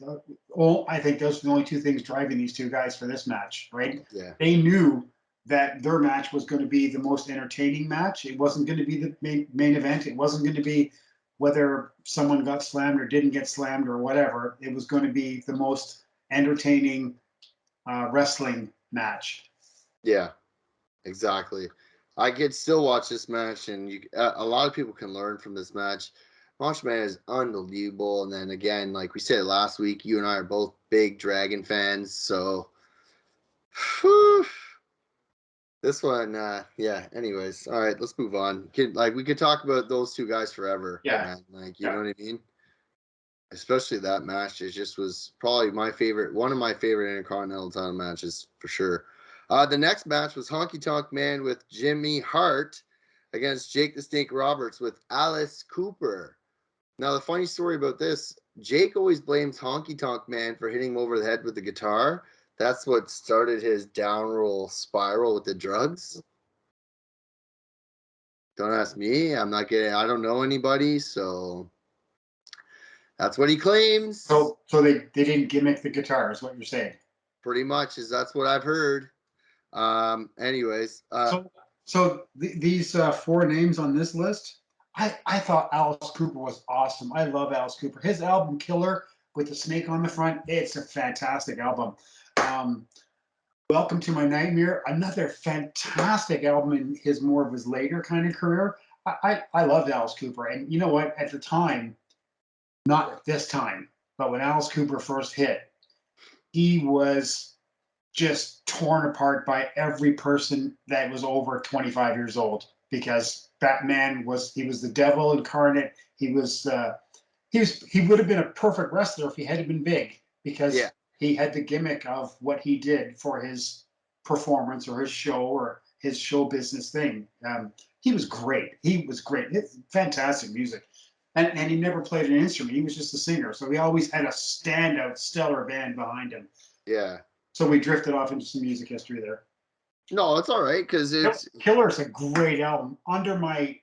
I think those are the only two things driving these two guys for this match, right? Yeah. They knew that their match was going to be the most entertaining match. It wasn't going to be the main event. It wasn't going to be whether someone got slammed or didn't get slammed or whatever. It was going to be the most entertaining wrestling match. Yeah, exactly. I could still watch this match, and a lot of people can learn from this match. Macho Man is unbelievable, and then again, like we said last week, you and I are both big Dragon fans, so whew, this one, yeah. Anyways, all right, let's move on. We could talk about those two guys forever, Yeah. man. Like, you know what I mean? Especially that match. It just was probably one of my favorite Intercontinental title matches for sure. The next match was Honky Tonk Man with Jimmy Hart against Jake the Snake Roberts with Alice Cooper. Now, the funny story about this, Jake always blames Honky Tonk Man for hitting him over the head with the guitar. That's what started his downroll spiral with the drugs. Don't ask me. I don't know anybody, so that's what he claims. So they didn't gimmick the guitar, is what you're saying. Pretty much, that's what I've heard. Anyways, these four names on this list, I thought Alice Cooper was awesome. I love Alice Cooper. His album Killer with the snake on the front, it's a fantastic album. Welcome to My Nightmare, another fantastic album in his more of his later kind of career. I loved Alice Cooper, and you know what? At the time, not at this time, but when Alice Cooper first hit, he was just torn apart by every person that was over 25 years old, because Batman was the devil incarnate. He would have been a perfect wrestler if he had been big, because he had the gimmick of what he did for his performance or his show or his show business thing. He was great. Fantastic music. And he never played an instrument. He was just a singer. So he always had a standout, stellar band behind him. Yeah. So we drifted off into some music history there. No, it's all right, because Killer's a great album. Under my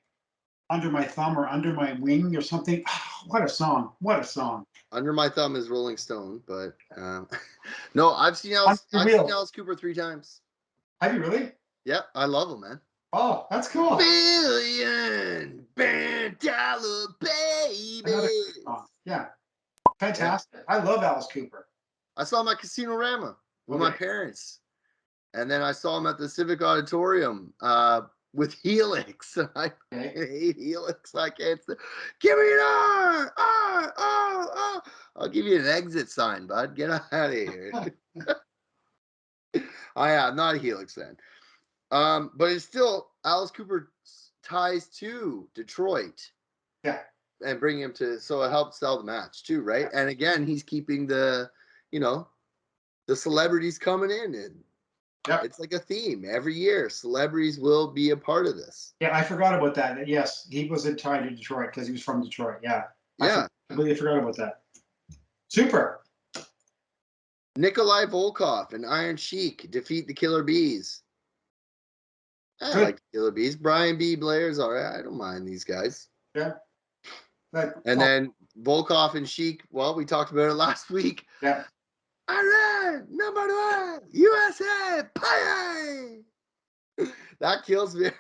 thumb or under my wing or something. What a song! What a song! Under My Thumb is Rolling Stone, but no, I've seen Alice Cooper 3 times. Have you really? Yeah, I love him, man. Oh, that's cool. $1 billion baby. Yeah, fantastic. Yeah. I love Alice Cooper. I saw him at Casino Rama with my parents, and then I saw him at the Civic Auditorium with Helix. I hate Helix. I can't say, give me an R. I'll give you an exit sign, bud. Get out of here. I'm not a Helix fan. But it's still Alice Cooper ties to Detroit. Yeah. And bring him so it helps sell the match too, right? Yeah. And again, he's keeping the celebrities coming in, and it's like a theme every year. Celebrities will be a part of this. Yeah, I forgot about that. Yes, he was tied to Detroit because he was from Detroit. Yeah. I completely forgot about that. Super. Nikolai Volkov and Iron Sheik defeat the Killer Bees. I like the Killer Bees. Brian B. Blair's all right. I don't mind these guys. Yeah. And then Volkov and Sheik, well, we talked about it last week. Yeah. All right, number 1, USA, pie. That kills me.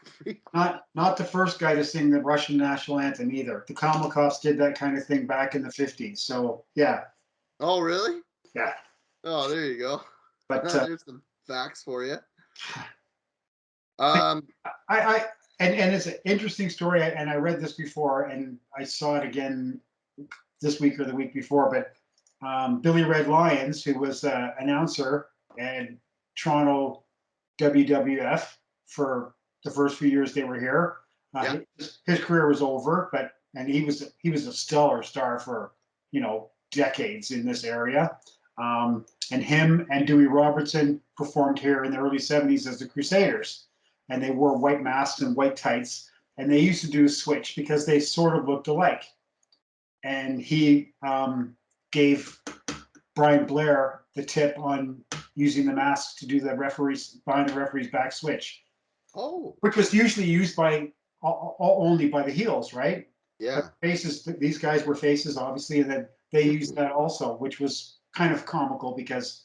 Not the first guy to sing the Russian national anthem either. The Kalmakovs did that kind of thing back in the 50s. So, yeah. Oh, really? Yeah. Oh, there you go. But there's some facts for you. And it's an interesting story, and I read this before, and I saw it again this week or the week before, but Billy Red Lyons, who was an announcer at Toronto WWF for the first few years they were here, his career was over, and he was a stellar star for decades in this area. And him and Dewey Robertson performed here in the early 70s as the Crusaders. And they wore white masks and white tights. And they used to do a switch because they sort of looked alike. And he gave Brian Blair the tip on using the mask to do the behind the referee's back switch. Oh. Which was usually used by only by the heels, right? Yeah. Faces, these guys were faces, obviously, and then they used that also, which was kind of comical because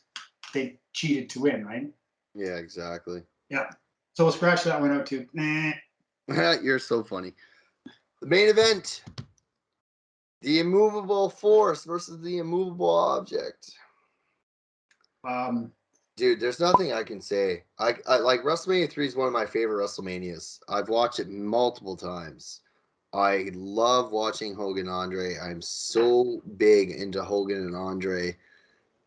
they cheated to win, right? Yeah, exactly. Yeah. So we'll scratch that one out too. Nah. You're so funny. The main event. The immovable force versus the immovable object. Um, Dude, there's nothing I can say. I like WrestleMania 3 is one of my favorite WrestleManias. I've watched it multiple times. I love watching Hogan Andre. I'm so big into Hogan and Andre.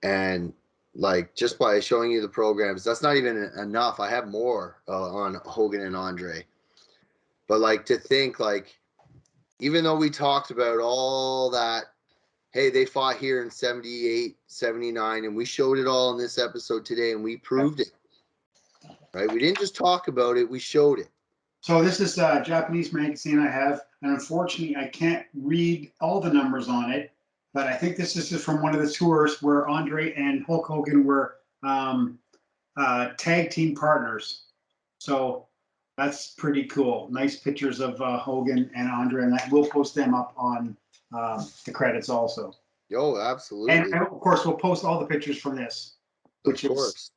And like just by showing you the programs, that's not even enough. I have more on Hogan and Andre. But like to think like even though we talked about all that, hey, they fought here in 78, 79, and we showed it all in this episode today, and we proved it, right? We didn't just talk about it, we showed it. so this is a Japanese magazine I have, and unfortunately I can't read all the numbers on it, but I think this is just from one of the tours where Andre and Hulk Hogan were tag team partners. So that's pretty cool. Nice pictures of Hogan and Andre, and we'll post them up on the credits also. Yo, And, absolutely. and of course, we'll post all the pictures from this, Of which is course.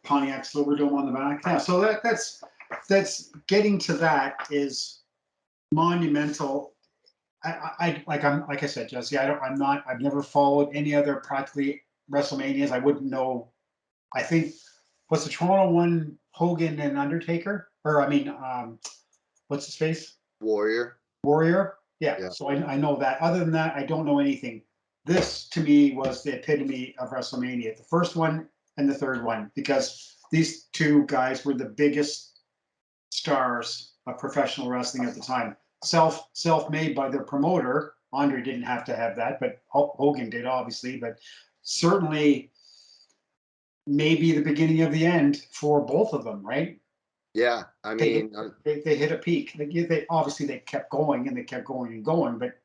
Pontiac Silverdome on the back. Yeah, so that's getting to that is monumental. Like I said, Jesse, I've never followed any other practically WrestleManias. I wouldn't know. I think was the Toronto one Hogan and Undertaker, or I mean, what's his face? Warrior. Warrior. Yeah. Yeah. So I know that. Other than that, I don't know anything. This to me was the epitome of WrestleMania, the first one and the third one, because these two guys were the biggest stars of professional wrestling at the time. Self-made by their promoter. Andre didn't have to have that, but Hogan did, obviously. But certainly, maybe the beginning of the end for both of them, right? Yeah. I mean, They hit a peak. They obviously they kept going and they kept going and going, but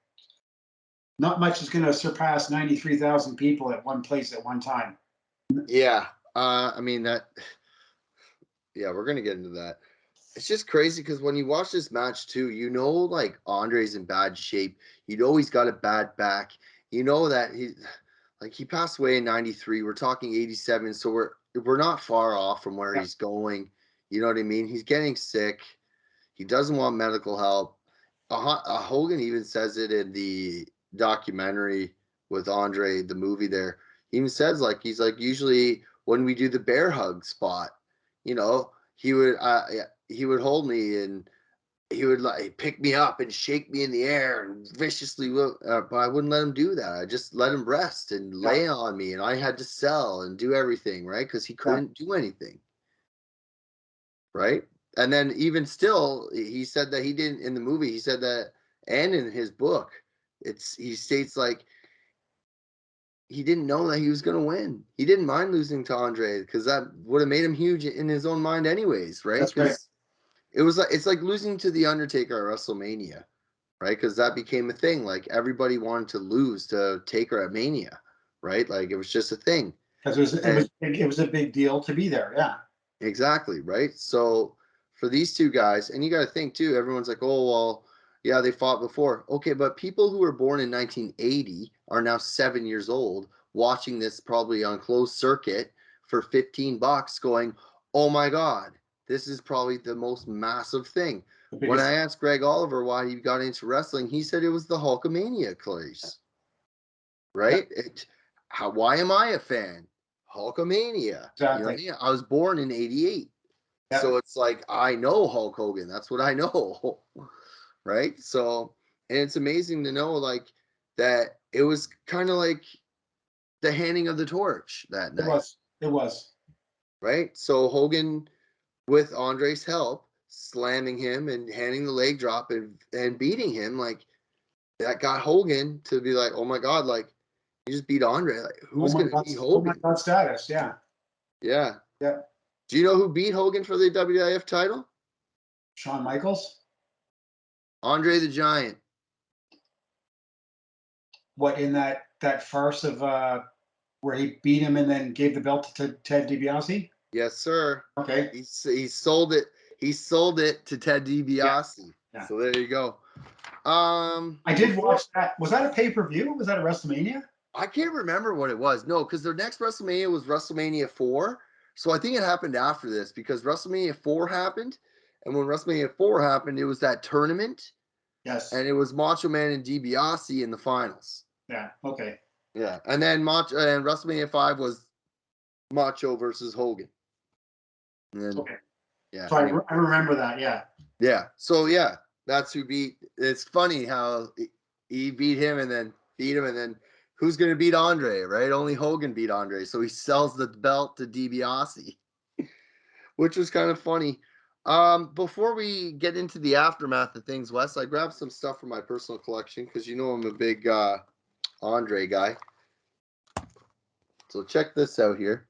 not much is going to surpass 93,000 people at one place at one time. yeah. I mean, that, yeah, we're going to get into that. It's just crazy because when you watch this match too, you know, like Andre's in bad shape. You know, he's got a bad back. You know that he passed away in 93. We're talking 87. So we're not far off from where Yeah. he's going. You know what I mean? He's getting sick. He doesn't want medical help. Hogan even says it in the documentary with Andre, the movie there. He even says, like, he's like, usually when we do the bear hug spot, you know, he would hold me and he would like pick me up and shake me in the air and viciously, but I wouldn't let him do that. I just let him rest and Yeah. lay on me, and I had to sell and do everything, right? Because he Yeah. couldn't do anything, right? And then even still, he said that he didn't in the movie. He said that, and in his book, he states like he didn't know that he was going to win. He didn't mind losing to Andre because that would have made him huge in his own mind, anyways, right? That's right. Because it's like losing to the Undertaker at WrestleMania, right? Because that became a thing. Like everybody wanted to lose to Taker at Mania, right? Like it was just a thing. Because And it was a big deal to be there. Yeah. exactly, right? So for these two guys, and you got to think too, everyone's like, oh, well, yeah, they fought before. Okay, but people who were born in 1980 are now 7 years old watching this probably on closed circuit for $15 going, oh my God, this is probably the most massive thing. The When biggest. I asked Greg Oliver why he got into wrestling, he said it was the Hulkamania craze, Yeah. right? Why am I a fan? Hulkamania. You know what I Exactly. mean? I was born in 88. Yeah. So it's like I know Hulk Hogan. That's what I know. Right? So and it's amazing to know like that it was kind of like the handing of the torch that It night, was. It was. right? So Hogan with Andre's help slamming him and handing the leg drop and beating him like that got Hogan to be like, "Oh my god, like you just beat Andre. Like who's going to beat Oh my Hogan?" God status. Yeah. Yeah. Yeah. Do you know who beat Hogan for the WIF title? Shawn Michaels. Andre the Giant. What in that farce of where he beat him and then gave the belt to Ted DiBiase? Yes, sir. Okay. He sold it. He sold it to Ted Yeah. DiBiase. Yeah. So there you go. I did watch that. Was that a pay-per-view? Was that a WrestleMania? I can't remember what it was. No, because their next WrestleMania was WrestleMania 4. So I think it happened after this because WrestleMania 4 happened. And when WrestleMania 4 happened, it was that tournament. Yes. And it was Macho Man and DiBiase in the finals. Yeah. Okay. Yeah. And then WrestleMania 5 was Macho versus Hogan. And then, Okay. yeah. So anyway. I remember that. Yeah. Yeah. So, yeah, that's who beat. It's funny how he beat him and then beat him. And then who's going to beat Andre, right? Only Hogan beat Andre. So he sells the belt to DiBiase, which was kind of funny. Before we get into the aftermath of things, Wes, I grabbed some stuff from my personal collection because you know I'm a big Andre guy. So check this out here.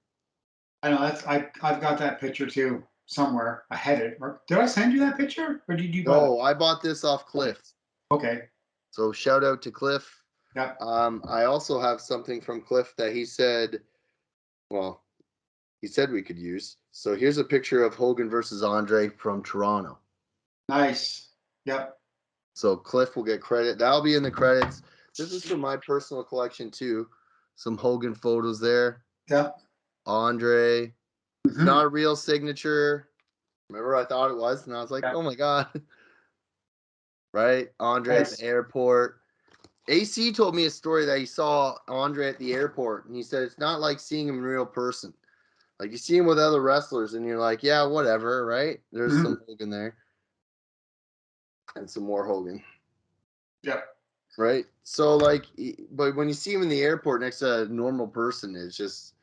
I know I've got that picture too somewhere. I had it. Did I send you that picture, or did you buy it? No, I bought this off Cliff. Okay. So shout out to Cliff. Yeah. I also have something from Cliff that he said, well, he said we could use. So here's a picture of Hogan versus Andre from Toronto. Nice. Yep. So Cliff will get credit. That'll be in the credits. This is from my personal collection too. Some Hogan photos there. Yep. Andre. It's Mhm. not a real signature. Remember, I thought it was, and I was like, Yeah. oh my God. Right? Andre at the airport. AC told me a story that he saw Andre at the airport, and he said it's not like seeing him in real person. Like you see him with other wrestlers, and you're like, yeah, whatever, right? There's some Hogan there, and some more Hogan. Yep. Right? So like, but when you see him in the airport next to a normal person, it just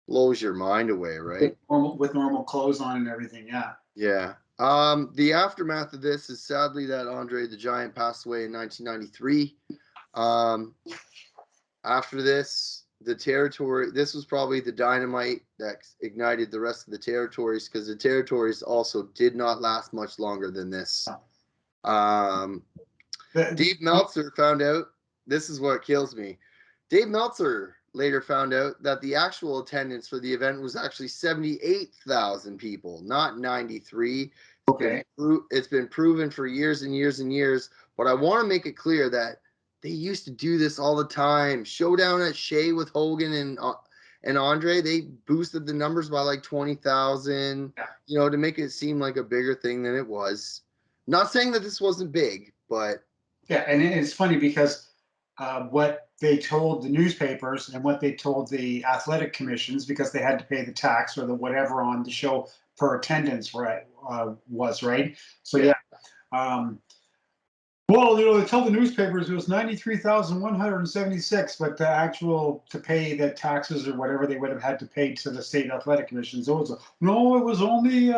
blows your mind away, right? With normal clothes on and everything. Yeah. Yeah. The aftermath of this is sadly that Andre the Giant passed away in 1993. After this, the territory, this was probably the dynamite that ignited the rest of the territories because the territories also did not last much longer than this. Dave Meltzer found out, this is what kills me. Dave Meltzer later found out that the actual attendance for the event was actually 78,000 people, not 93. Okay. It's been proven for years and years and years, but I want to make it clear that they used to do this all the time. Showdown at Shea with Hogan and Andre, they boosted the numbers by like 20,000, you know, to make it seem like a bigger thing than it was. Not saying that this wasn't big, but yeah, and it's funny because what they told the newspapers and what they told the athletic commissions, because they had to pay the tax or the whatever on the show per attendance, right? Was right. So yeah. Well, you know, they told the newspapers it was 93,176, but the actual to pay the taxes or whatever they would have had to pay to the state athletic commissions, it was no, it was only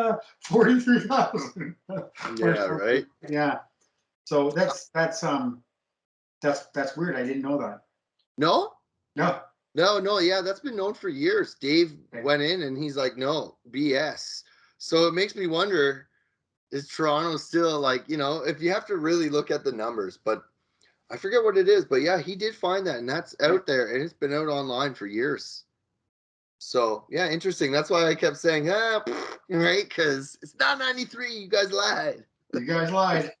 43,000. yeah, right. Yeah. So that's weird. I didn't know that. No, No. yeah, that's been known for years. Dave went in and he's like, no, BS. So it makes me wonder, is Toronto still like, you know, if you have to really look at the numbers, but I forget what it is, but yeah, he did find that, and that's out there, and it's been out online for years. So yeah, interesting. That's why I kept saying, right, because it's not 93. You guys lied. You guys lied.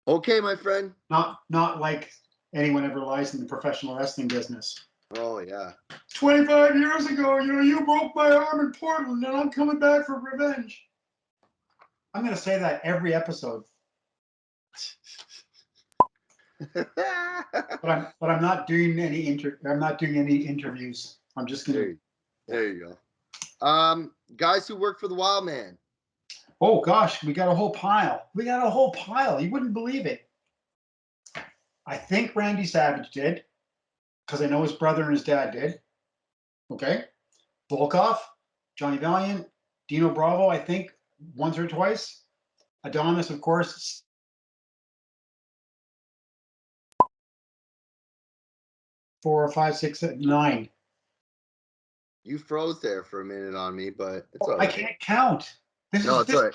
Okay, my friend. Not like anyone ever lies in the professional wrestling business. Oh yeah. 25 years ago, you know, you broke my arm in Portland, and I'm coming back for revenge. I'm going to say that every episode. but I'm not doing any interviews. I'm just going to. There you go. Guys who work for the Wild Man. Oh gosh, we got a whole pile. You wouldn't believe it. I think Randy Savage did, because I know his brother and his dad did. Okay. Volkov, Johnny Valiant, Dino Bravo, I think once or twice. Adonis, of course. 4, 5, 6, 7, 9. You froze there for a minute on me, but it's all right. I can't count. It's all right.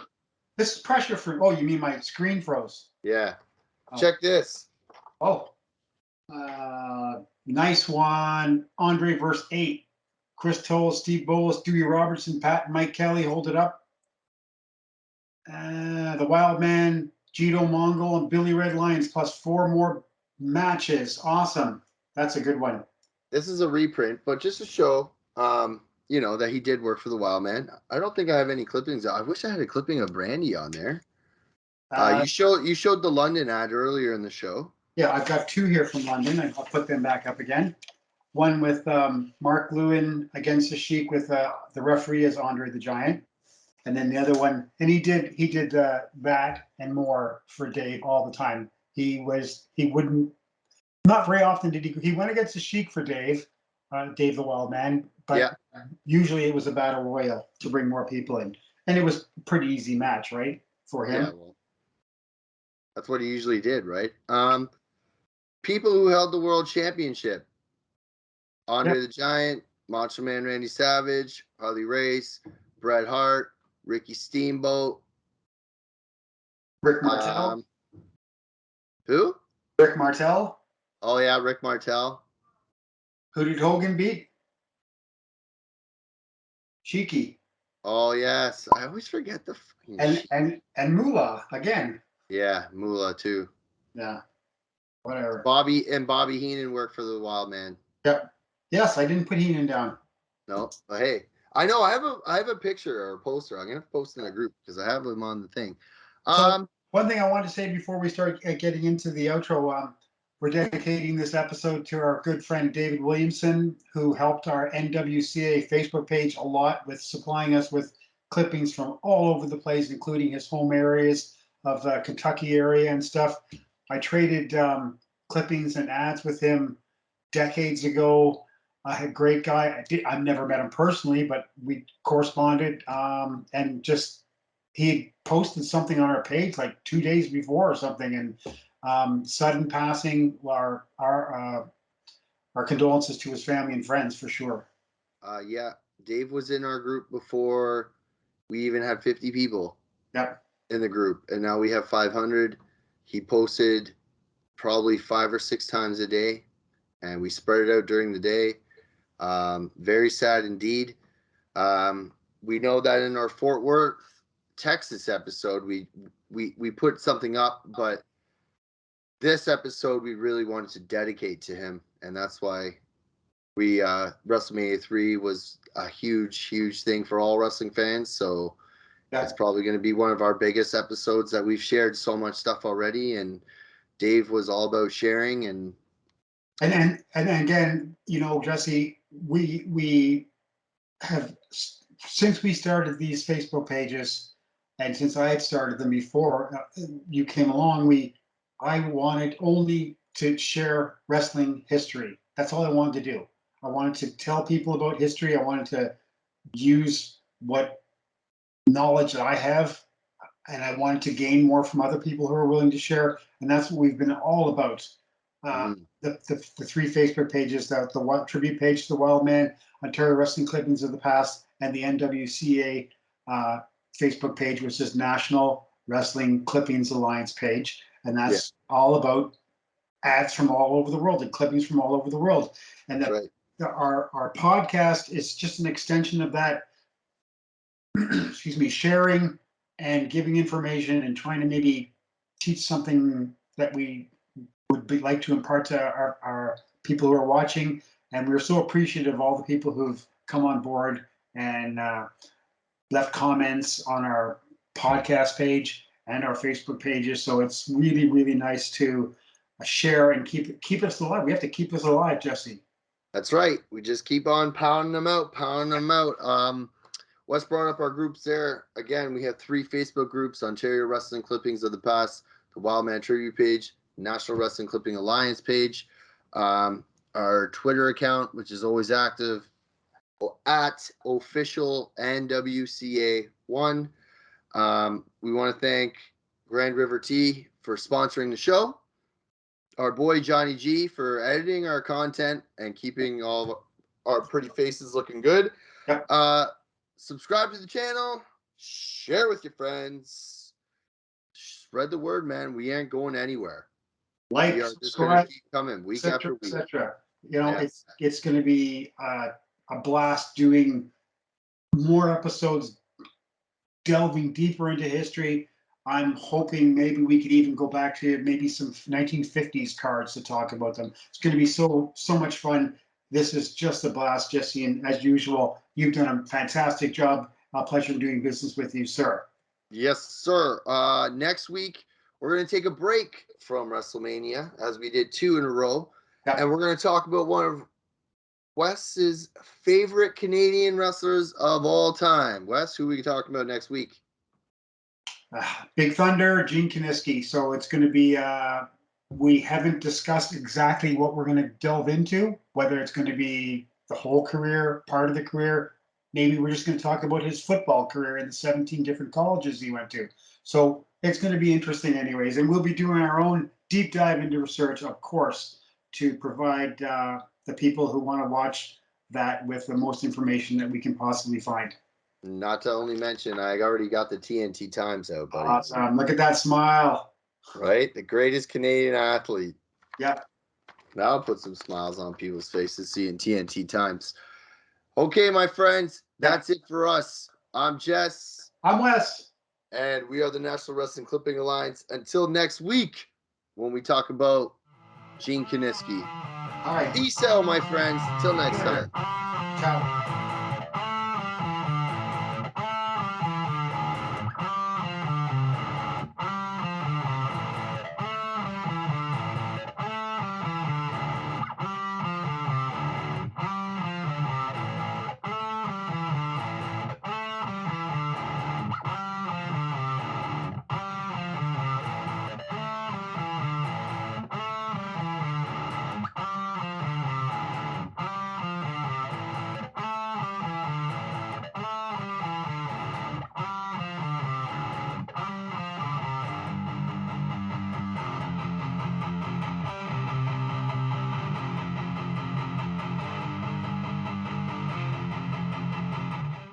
This is pressure for. Oh, you mean my screen froze? Yeah. Oh. Check this. Oh. Nice one. Andre verse 8. Chris Toll, Steve Bolus, Dewey Robertson, Pat and Mike Kelly hold it up. The Wild Man, Gito Mongol and Billy Red Lions plus 4 more matches. Awesome. That's a good one. This is a reprint, but just to show, that he did work for the Wild Man. I don't think I have any clippings. I wish I had a clipping of Brandy on there. You showed the London ad earlier in the show. Yeah, I've got 2 here from London. I'll put them back up again. One with Mark Lewin against the Sheik with the referee as Andre the Giant. And then the other one, and he did that and more for Dave all the time. He wouldn't, not very often did he went against the Sheik for Dave, Dave the Wild Man, but usually it was a battle royal to bring more people in. And it was a pretty easy match, right? For him. Yeah, well, that's what he usually did, right? People who held the world championship. Andre the Giant, Macho Man Randy Savage, Harley Race, Bret Hart, Ricky Steamboat. Rick Martel. Who? Rick Martel. Oh, yeah, Rick Martel. Who did Hogan beat? Cheeky. Oh, yes. I always forget the fucking and Moolah again. Yeah, Moolah too. Yeah. Whatever. Bobby Heenan worked for the Wild Man. Yep. Yes, I didn't put Heenan down. No, but hey, I know I have a picture or a poster. I'm gonna post in the group because I have them on the thing. So one thing I want to say before we start getting into the outro, we're dedicating this episode to our good friend David Williamson, who helped our NWCA Facebook page a lot with supplying us with clippings from all over the place, including his home areas of the Kentucky area and stuff. I traded clippings and ads with him decades ago. A great guy. I've never met him personally, but we corresponded, and just he had posted something on our page like 2 days before or something, and sudden passing. Our condolences to his family and friends for sure. Yeah, Dave was in our group before we even had 50 people. Yep. In the group, and now we have 500. He posted probably 5 or 6 times a day, and we spread it out during the day. Very sad indeed. We know that in our Fort Worth, Texas episode, we put something up, but this episode we really wanted to dedicate to him, and that's why we WrestleMania 3 was a huge thing for all wrestling fans. So it's probably going to be one of our biggest episodes that we've shared so much stuff already, and Dave was all about sharing and again, Jesse, we have, since we started these Facebook pages, and since I had started them before you came along, I wanted only to share wrestling history. That's all I wanted to do. I wanted to tell people about history. I wanted to use what knowledge that I have, and I wanted to gain more from other people who are willing to share. And that's what we've been all about. The 3 Facebook pages, the tribute page to the Wild Man, Ontario Wrestling Clippings of the Past, and the NWCA Facebook page, which is National Wrestling Clippings Alliance page. And that's all about ads from all over the world and clippings from all over the world. And our podcast is just an extension of that, excuse me, sharing and giving information and trying to maybe teach something that we would like to impart to our people who are watching. And we're so appreciative of all the people who've come on board and left comments on our podcast page and our Facebook pages. So it's really nice to share and keep us alive. We have to keep us alive, Jesse. That's right. We just keep on pounding them out. Wes brought up our groups there. Again, we have 3 Facebook groups: Ontario Wrestling Clippings of the Past, the Wild Man Tribute page, National Wrestling Clipping Alliance page, our Twitter account, which is always active, at official NWCA1. We want to thank Grand River Tea for sponsoring the show, our boy Johnny G for editing our content and keeping all of our pretty faces looking good. Yep. Subscribe to the channel, share with your friends, spread the word, man. We ain't going anywhere. Like, we are just going to keep coming week after week. Etc. It's going to be a blast doing more episodes, delving deeper into history. I'm hoping maybe we could even go back to maybe some 1950s cards to talk about them. It's going to be so much fun. This is just a blast, Jesse, and as usual, you've done a fantastic job. A pleasure doing business with you, sir. Yes, sir. Next week, we're going to take a break from WrestleMania, as we did 2 in a row. Yep. And we're going to talk about one of Wes's favorite Canadian wrestlers of all time. Wes, who are we talking about next week? Big Thunder, Gene Kiniski. So it's going to be, we haven't discussed exactly what we're going to delve into, whether it's going to be the whole career, part of the career. Maybe we're just going to talk about his football career in the 17 different colleges he went to. So it's going to be interesting, anyways. And we'll be doing our own deep dive into research, of course, to provide the people who want to watch that with the most information that we can possibly find. Not to only mention, I already got the TNT Times out, buddy. Awesome. Look at that smile. Right? The greatest Canadian athlete. Yep. That'll put some smiles on people's faces seeing TNT Times. Okay, my friends, that's it for us. I'm Jess. I'm Wes. And we are the National Wrestling Clipping Alliance. Until next week, when we talk about Gene Kiniski. All right. Peace out, my friends. Till next time. Ciao.